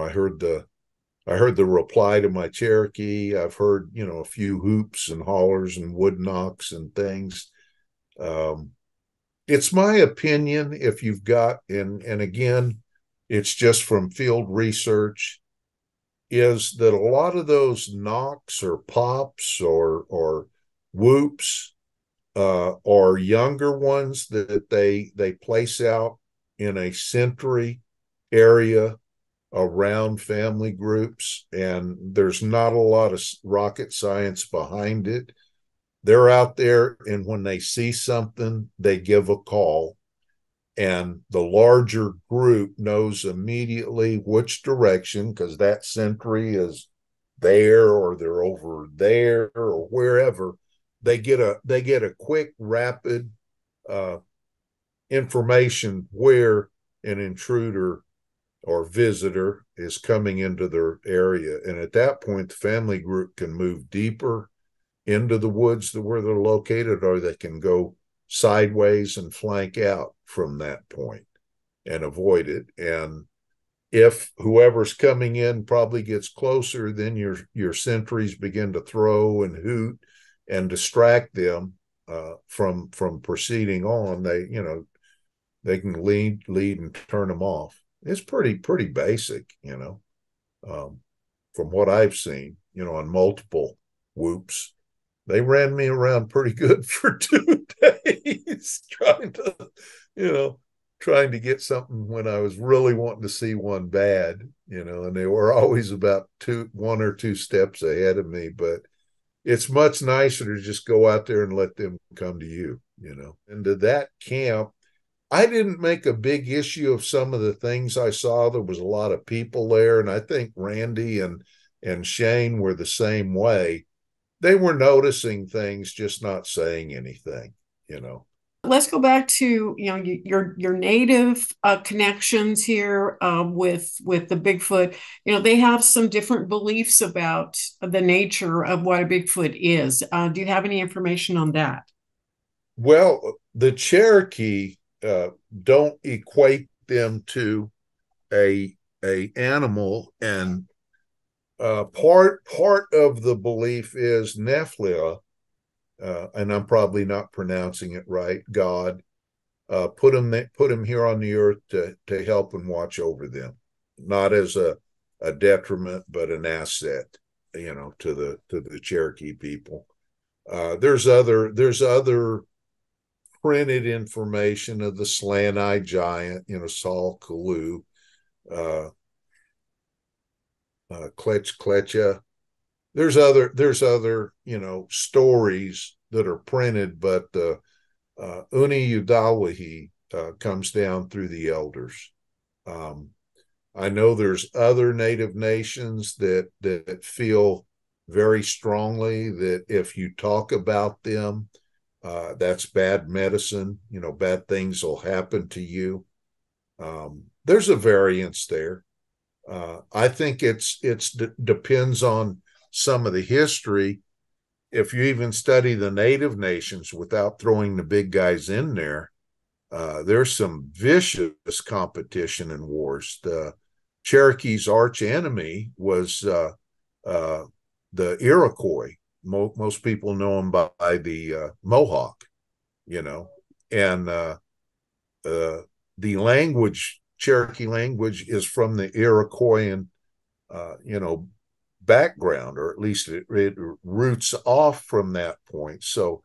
heard the reply to my Cherokee. I've heard, a few hoops and hollers and wood knocks and things. It's my opinion, if you've got, and again, it's just from field research, is that a lot of those knocks or pops or whoops are younger ones that they place out in a sentry area around family groups, and there's not a lot of rocket science behind it. They're out there, and when they see something, they give a call, and the larger group knows immediately which direction, because that sentry is there or they're over there or wherever. They get a quick, rapid information where an intruder or visitor is coming into their area. And at that point, the family group can move deeper into the woods where they're located, or they can go sideways and flank out from that point and avoid it. And if whoever's coming in probably gets closer, then your sentries begin to throw and hoot and distract them from proceeding on. They can lead and turn them off. It's pretty basic, from what I've seen, on multiple whoops. they ran me around pretty good for 2 days trying to, you know, trying to get something when I was really wanting to see one bad, and they were always about 1 or 2 steps ahead of me. But it's much nicer to just go out there and let them come to you. And to that camp, I didn't make a big issue of some of the things I saw. There was a lot of people there, and I think Randy and Shane were the same way. They were noticing things, just not saying anything. Let's go back to your native connections here with the Bigfoot. They have some different beliefs about the nature of what a Bigfoot is. Do you have any information on that? Well, the Cherokee don't equate them to a animal, and part of the belief is Nephilim, and I'm probably not pronouncing it right. God put him here on the earth to help and watch over them, not as a detriment, but an asset, to the Cherokee people. There's other printed information of the slant-eyed giant, Saul Kalu, Kletcha. There's other stories that are printed, but Uni Udawahi comes down through the elders. I know there's other Native nations that feel very strongly that if you talk about them, that's bad medicine. Bad things will happen to you. There's a variance there. I think it's depends on some of the history. If you even study the native nations without throwing the big guys in there, there's some vicious competition and wars. The Cherokee's arch enemy was the Iroquois. Most people know them by the Mohawk, and the language, Cherokee language, is from the Iroquoian, background, or at least it roots off from that point. So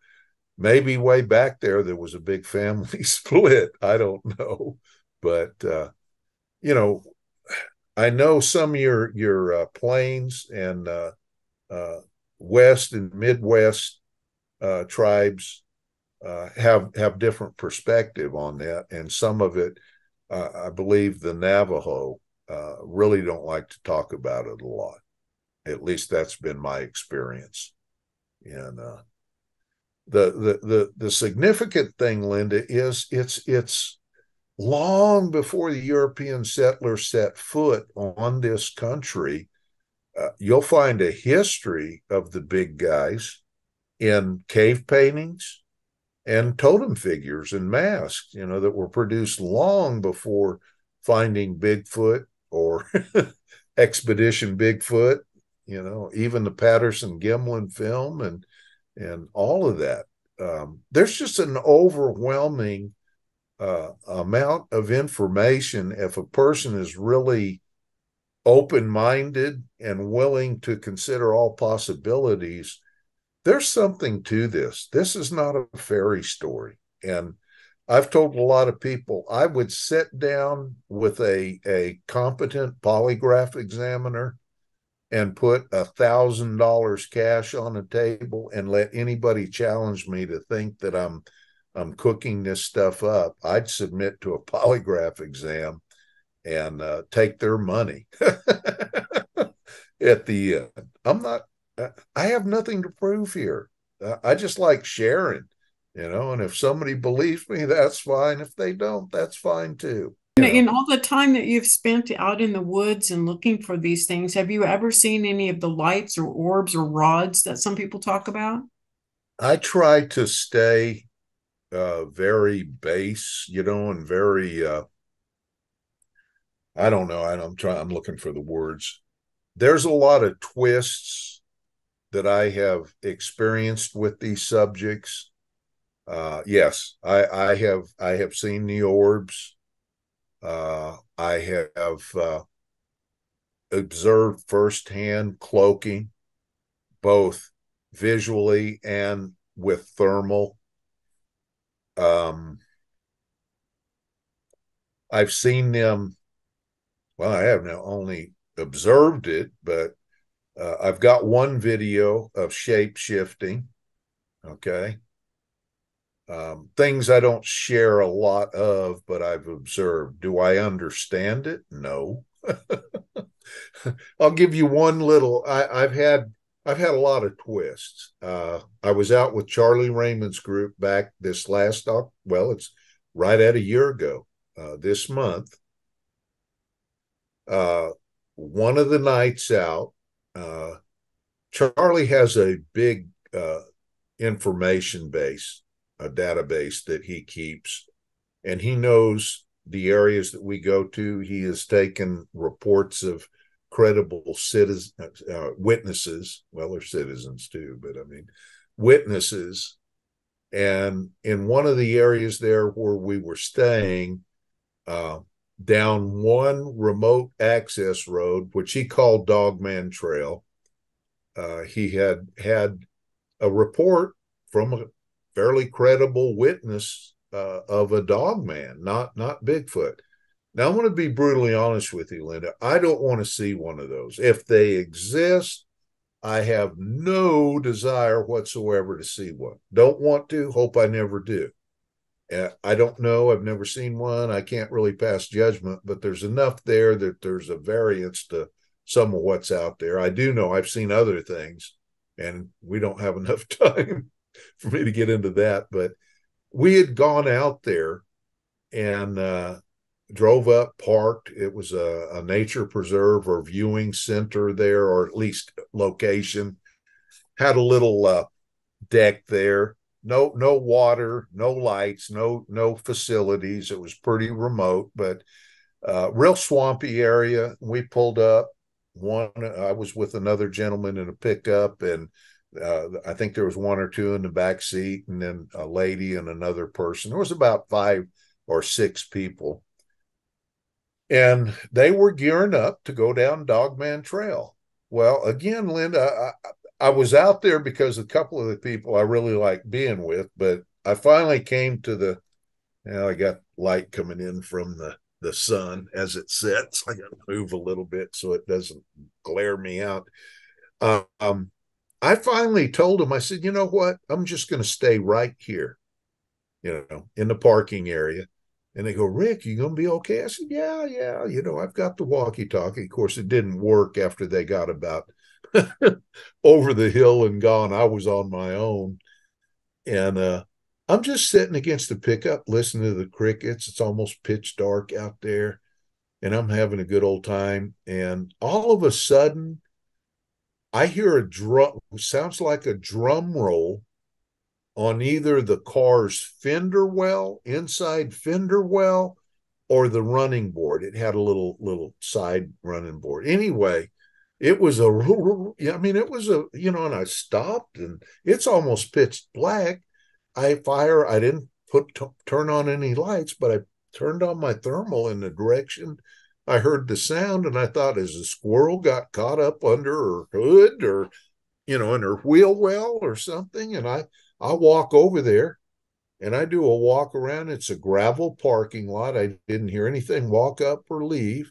maybe way back there was a big family split. I don't know, but I know some of your plains and West and Midwest tribes have different perspective on that, and some of it, I believe, the Navajo really don't like to talk about it a lot. At least that's been my experience. And the significant thing, Linda, is it's long before the European settlers set foot on this country. You'll find a history of the big guys in cave paintings and totem figures and masks, that were produced long before Finding Bigfoot or Expedition Bigfoot, even the Patterson Gimlin film and all of that. There's just an overwhelming amount of information if a person is really open-minded and willing to consider all possibilities. There's something to this. This is not a fairy story. And I've told a lot of people, I would sit down with a competent polygraph examiner and put $1,000 cash on the table and let anybody challenge me to think that I'm cooking this stuff up. I'd submit to a polygraph exam and take their money at the end. I have nothing to prove here. I just like sharing, and if somebody believes me, that's fine. If they don't, that's fine too. In all the time that you've spent out in the woods and looking for these things, have you ever seen any of the lights or orbs or rods that some people talk about? I try to stay very base, and very I don't know. I'm looking for the words. There's a lot of twists that I have experienced with these subjects. Yes, I have seen the orbs. I have observed firsthand cloaking, both visually and with thermal. Um, I've seen them. Well, I have not only observed it, but I've got one video of shape shifting. Okay. Things I don't share a lot of, but I've observed. Do I understand it? No. I'll give you one little. I've had a lot of twists. I was out with Charlie Raymond's group back this last. Well, it's right at a year ago. This month, uh, one of the nights out, uh, Charlie has a big information base, a database that he keeps, and he knows the areas that we go to. He has taken reports of credible citizens, witnesses. Well, they're citizens too, but I mean, witnesses. And in one of the areas there where we were staying, uh, down one remote access road, which he called Dogman Trail, he had a report from a fairly credible witness of a dog man, not Bigfoot. Now, I'm going to be brutally honest with you, Linda. I don't want to see one of those. If they exist, I have no desire whatsoever to see one. Don't want to, hope I never do. I don't know. I've never seen one. I can't really pass judgment, but there's enough there that there's a variance to some of what's out there. I do know I've seen other things, and we don't have enough time for me to get into that. But we had gone out there and drove up, parked. It was a nature preserve or viewing center there, or at least location. Had a little deck there. No water, no lights, no facilities. It was pretty remote, but real swampy area. We pulled up. I was with another gentleman in a pickup, and I think there was one or two in the back seat, and then a lady and another person. There was about 5 or 6 people, and they were gearing up to go down Dogman Trail. Well, again, Linda, I was out there because a couple of the people I really like being with, but I finally came to I got light coming in from the sun as it sets. I got to move a little bit so it doesn't glare me out. I finally told him, I said, you know what? I'm just going to stay right here, in the parking area. And they go, Rick, you going to be okay? I said, yeah. I've got the walkie-talkie. Of course, it didn't work after they got about over the hill and gone. I was on my own. And I'm just sitting against the pickup, listening to the crickets. It's almost pitch dark out there. And I'm having a good old time. And all of a sudden, I hear a drum, sounds like a drum roll on either the car's fender well, inside fender well, or the running board. It had a little side running board. Anyway, it was it was and I stopped, and it's almost pitch black. I didn't turn on any lights, but I turned on my thermal in the direction I heard the sound, and I thought, as a squirrel got caught up under her hood, or in her wheel well or something. And I walk over there, and I do a walk around. It's a gravel parking lot. I didn't hear anything walk up or leave.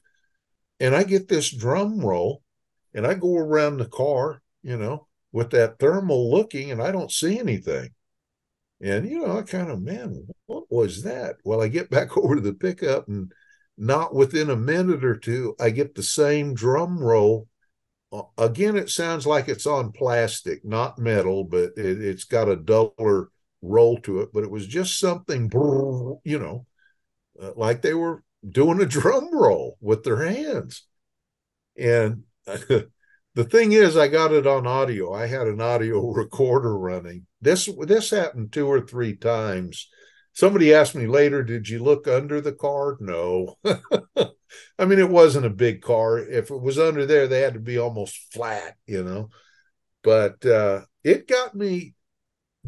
And I get this drum roll, and I go around the car, with that thermal looking, and I don't see anything. And, I kind of, man, what was that? Well, I get back over to the pickup, and not within a minute or two, I get the same drum roll. Again, it sounds like it's on plastic, not metal, but it's got a duller roll to it. But it was just something, like they were doing a drum roll with their hands. And the thing is, I got it on audio. I had an audio recorder running. This happened 2 or 3 times. Somebody asked me later, did you look under the car? No. I mean, it wasn't a big car. If it was under there, they had to be almost flat, But it got me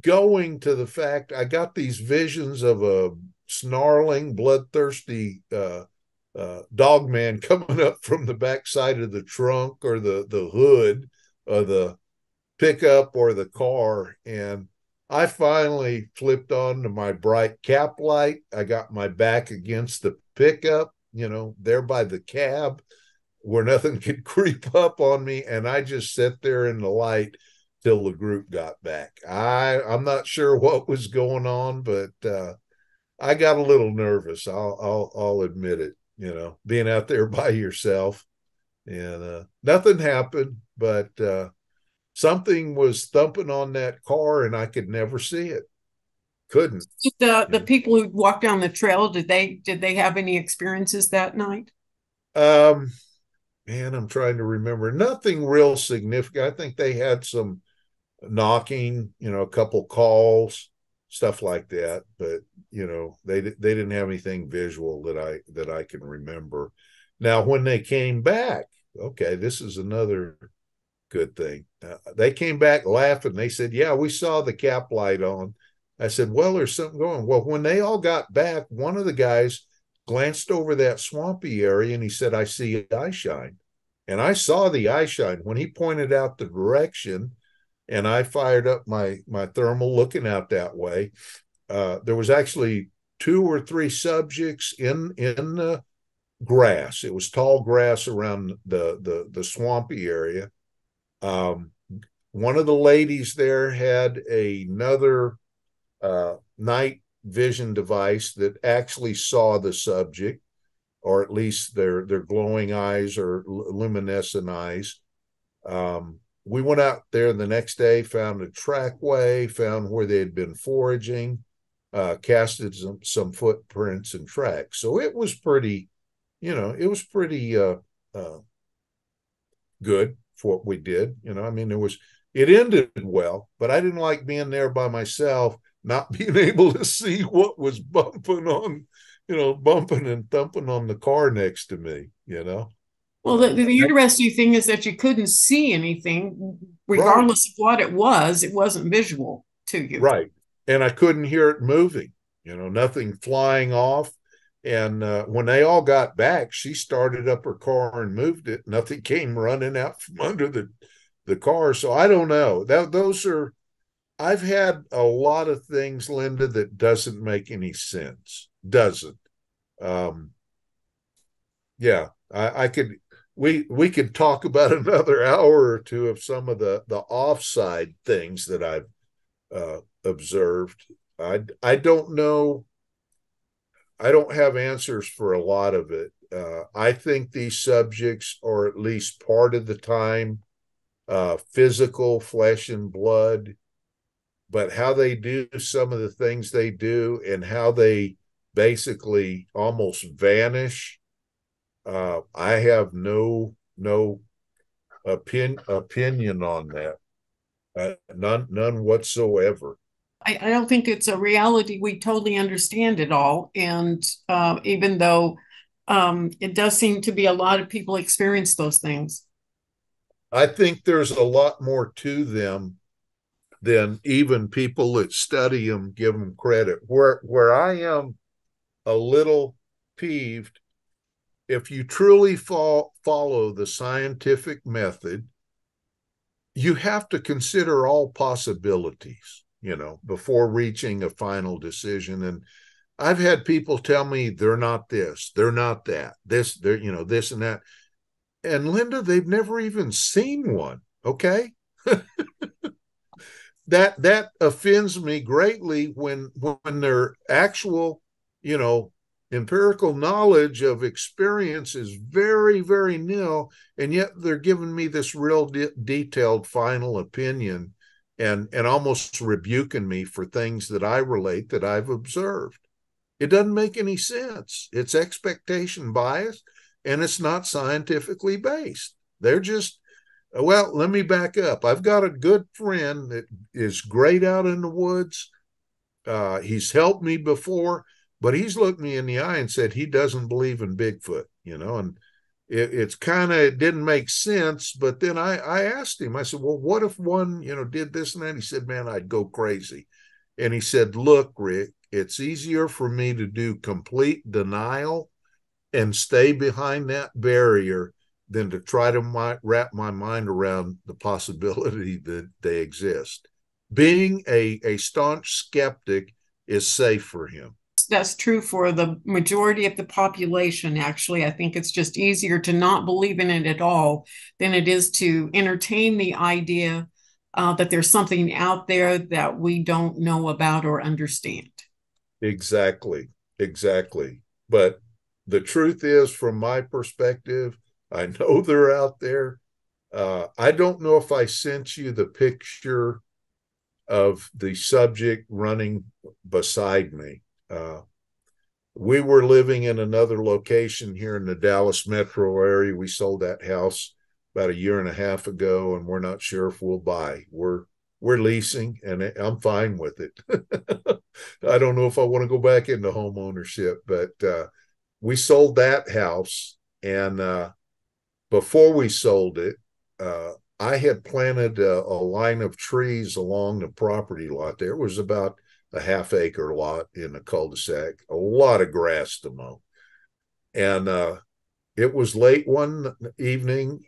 going to the fact I got these visions of a snarling, bloodthirsty dog man coming up from the backside of the trunk or the hood of the pickup or the car. And I finally flipped on to my bright cap light. I got my back against the pickup, there by the cab where nothing could creep up on me. And I just sat there in the light till the group got back. I'm not sure what was going on, but I got a little nervous. I'll admit it, being out there by yourself. And nothing happened, but something was thumping on that car and I could never see it. Couldn't. The people who walked down the trail, did they have any experiences that night? Um, Man, I'm trying to remember. Nothing real significant. I think they had some knocking, a couple calls, stuff like that. But they didn't have anything visual that I can remember. Now, when they came back, okay, this is another good thing. They came back laughing. They said, "Yeah, we saw the cap light on." I said, "Well, there's something going." Well, when they all got back, one of the guys glanced over that swampy area and he said, "I see eye shine." And I saw the eye shine when he pointed out the direction, and I fired up my thermal looking out that way. There was actually 2 or 3 subjects in the grass. It was tall grass around the swampy area. One of the ladies there had another night vision device that actually saw the subject, or at least their glowing eyes or luminescent eyes. We went out there the next day, found a trackway, found where they had been foraging, casted some footprints and tracks. So it was pretty, good for what we did. I mean, it ended well, but I didn't like being there by myself, not being able to see what was bumping and thumping on the car next to me. Well, the interesting thing is that you couldn't see anything, Right, regardless of what it was. It wasn't visual to you. right. And I couldn't hear it moving, nothing flying off. And when they all got back, she started up her car and moved it. Nothing came running out from under the car. So I don't know. I've had a lot of things, Linda, that doesn't make any sense. Doesn't. Um, yeah, I could. We could talk about another hour or two of some of the offside things that I've observed. I don't know. I don't have answers for a lot of it. I think these subjects are at least part of the time physical, flesh and blood, but how they do some of the things they do and how they basically almost vanish. I have no opinion on that. None whatsoever. I don't think it's a reality we totally understand it all. And even though it does seem to be a lot of people experience those things. I think there's a lot more to them than even people that study them give them credit. Where I am a little peeved, if you truly follow the scientific method, you have to consider all possibilities, before reaching a final decision. And I've had people tell me they're not this, they're not that, they're, this and that. And Linda, they've never even seen one. Okay. That offends me greatly when their actual, you know, empirical knowledge of experience is very, very nil, and yet they're giving me this real detailed final opinion and almost rebuking me for things that I relate that I've observed. It doesn't make any sense. It's expectation bias, and it's not scientifically based. They're just, well, let me back up. I've got a good friend that is great out in the woods. He's helped me before, but he's looked me in the eye and said he doesn't believe in Bigfoot, and it's kind of, it didn't make sense. But then I asked him, I said, well, what if one, did this and that? He said, man, I'd go crazy. And he said, look, Rick, it's easier for me to do complete denial and stay behind that barrier than to try to wrap my mind around the possibility that they exist. Being a staunch skeptic is safe for him. That's true for the majority of the population, actually. I think it's just easier to not believe in it at all than it is to entertain the idea that there's something out there that we don't know about or understand. Exactly, exactly. But the truth is, from my perspective, I know they're out there. I don't know if I sent you the picture of the subject running beside me. We were living in another location here in the Dallas metro area. We sold that house about a year and a half ago, and we're not sure if we'll buy. We're leasing, and I'm fine with it. I don't know if I want to go back into home ownership, but we sold that house, and before we sold it, I had planted a line of trees along the property lot. There was about a half-acre lot in a cul-de-sac, a lot of grass to mow. And it was late one evening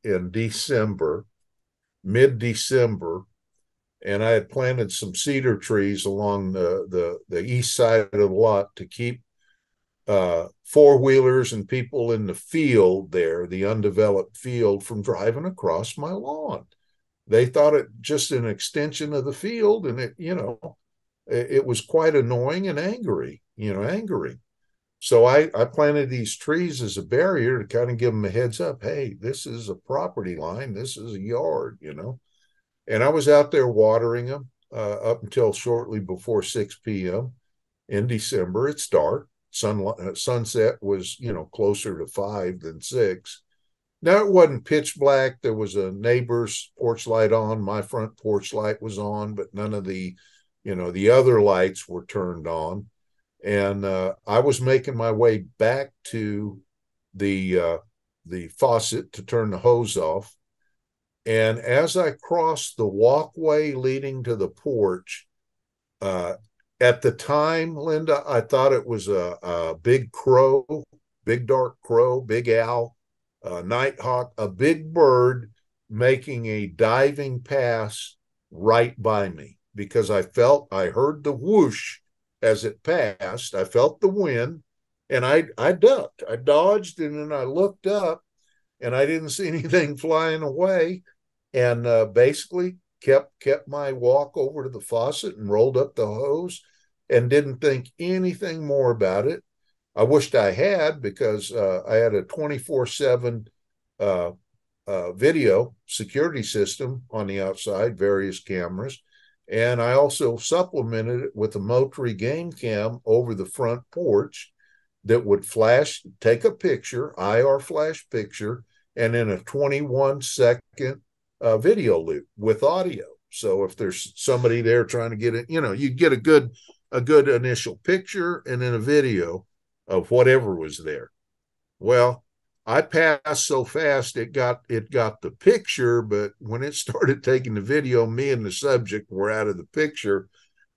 in December, mid-December, and I had planted some cedar trees along the east side of the lot to keep four-wheelers and people in the field there, the undeveloped field, from driving across my lawn. They thought it just an extension of the field, and it was quite annoying and angering. So I planted these trees as a barrier to kind of give them a heads up. Hey, this is a property line. This is a yard. And I was out there watering them up until shortly before 6 p.m. in December. It's dark. Sunset was, closer to 5 than 6. Now, it wasn't pitch black. There was a neighbor's porch light on. My front porch light was on, but none of the other lights were turned on. And I was making my way back to the faucet to turn the hose off. And as I crossed the walkway leading to the porch, at the time, Linda, I thought it was a big crow, big dark crow, big owl, nighthawk, a big bird making a diving pass right by me, because I heard the whoosh as it passed. I felt the wind, and I ducked. I dodged, and then I looked up, and I didn't see anything flying away, and basically kept my walk over to the faucet and rolled up the hose and didn't think anything more about it. I wished I had, because I had a 24/7 video security system on the outside, various cameras. And I also supplemented it with a Moultrie game cam over the front porch that would take a picture, IR flash picture, and in a 21-second video loop with audio. So if there's somebody there trying to get it, you get a good initial picture and then a video of whatever was there. Well, I passed so fast it got the picture, but when it started taking the video, me and the subject were out of the picture.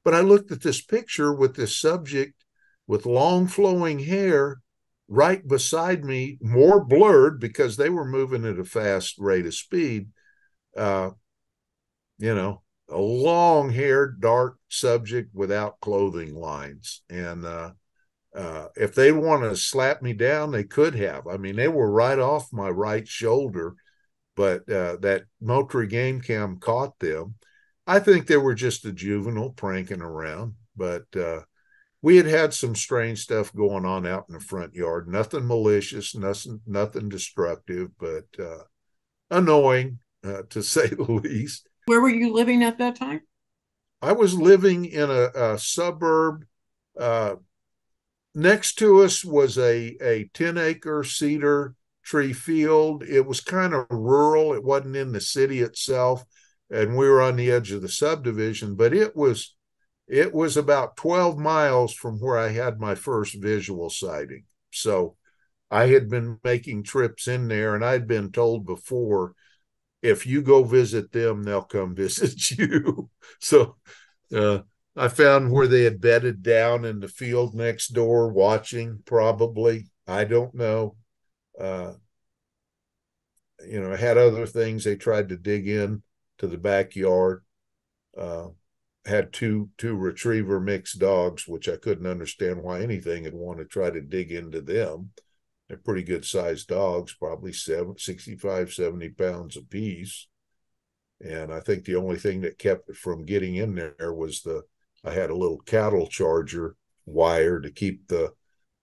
But I looked at this picture with this subject with long flowing hair right beside me, more blurred because they were moving at a fast rate of speed. A long-haired, dark subject without clothing lines. And if they want to slap me down, they could have. I mean, they were right off my right shoulder, but that Moultrie game cam caught them. I think they were just a juvenile pranking around, but we had some strange stuff going on out in the front yard. Nothing malicious, nothing destructive, but annoying, to say the least. Where were you living at that time? I was living in a suburb. Next to us was a 10-acre cedar tree field. It was kind of rural. It wasn't in the city itself, and we were on the edge of the subdivision, but it was about 12 miles from where I had my first visual sighting. So I had been making trips in there, and I'd been told before, if you go visit them, they'll come visit you. So I found where they had bedded down in the field next door, watching, probably. I don't know. had other things. They tried to dig in to the backyard. Uh, had two retriever mixed dogs, which I couldn't understand why anything would want to try to dig into them. They're pretty good sized dogs, probably 65, 70 pounds apiece. And I think the only thing that kept it from getting in there was I had a little cattle charger wire to keep the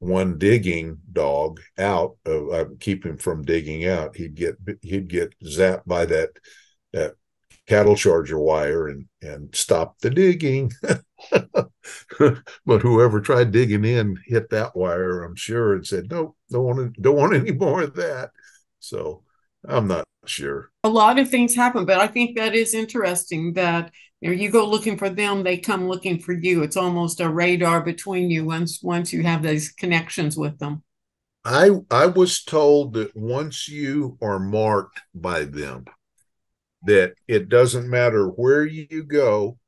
one digging dog out of keep him from digging out. He'd get zapped by that cattle charger wire and stop the digging. But whoever tried digging in hit that wire, I'm sure, and said, nope, don't want any more of that. So I'm not sure. A lot of things happen, but I think that is interesting that you go looking for them, they come looking for you. It's almost a radar between you once you have those connections with them. I was told that once you are marked by them, that it doesn't matter where you go,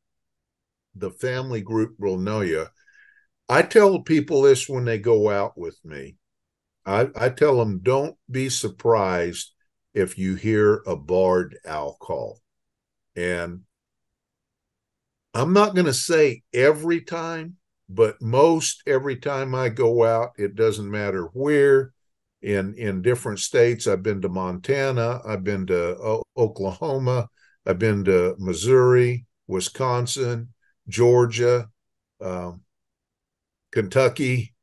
the family group will know you. I tell people this when they go out with me. I tell them, don't be surprised if you hear a barred owl call. And I'm not going to say every time, but most every time I go out, it doesn't matter where. In different states, I've been to Montana, I've been to Oklahoma, I've been to Missouri, Wisconsin, Georgia, Kentucky.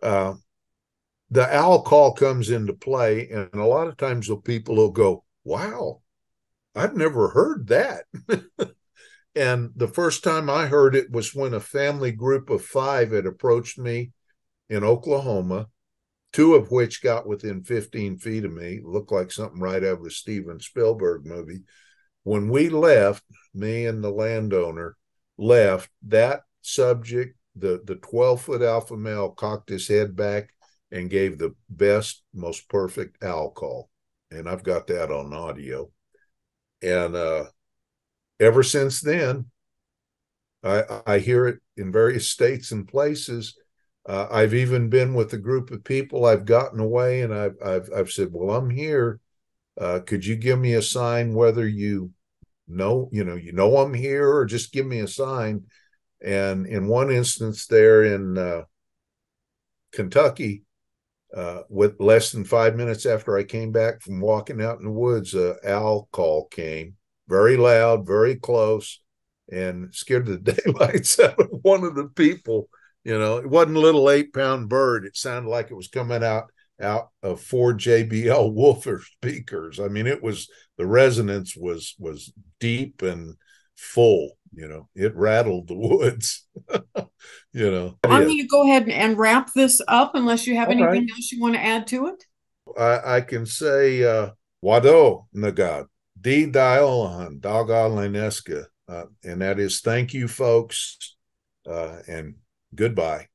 Uh, the owl call comes into play, and a lot of times the people will go, "Wow, I've never heard that." And the first time I heard it was when a family group of 5 had approached me in Oklahoma, 2 of which got within 15 feet of me. Looked like something right out of a Steven Spielberg movie. When we left, me and the landowner left, that subject, the 12-foot alpha male, cocked his head back and gave the best, most perfect owl call. And I've got that on audio. And ever since then, I hear it in various states and places. I've even been with a group of people. I've gotten away, and I've said, "Well, I'm here. Could you give me a sign whether you know I'm here, or just give me a sign?" And in one instance, there in Kentucky, with less than 5 minutes after I came back from walking out in the woods, a owl call came, very loud, very close, and scared the daylights out of one of the people. It wasn't a little 8-pound bird. It sounded like it was coming out of 4 JBL woofer speakers. I mean, the resonance was deep and full. It rattled the woods. I'm going to go ahead and wrap this up unless you have All right. anything else you want to add to it. I can say Wado Nagad, D Diolahan, Dagalaneska, and that is thank you, folks, and goodbye.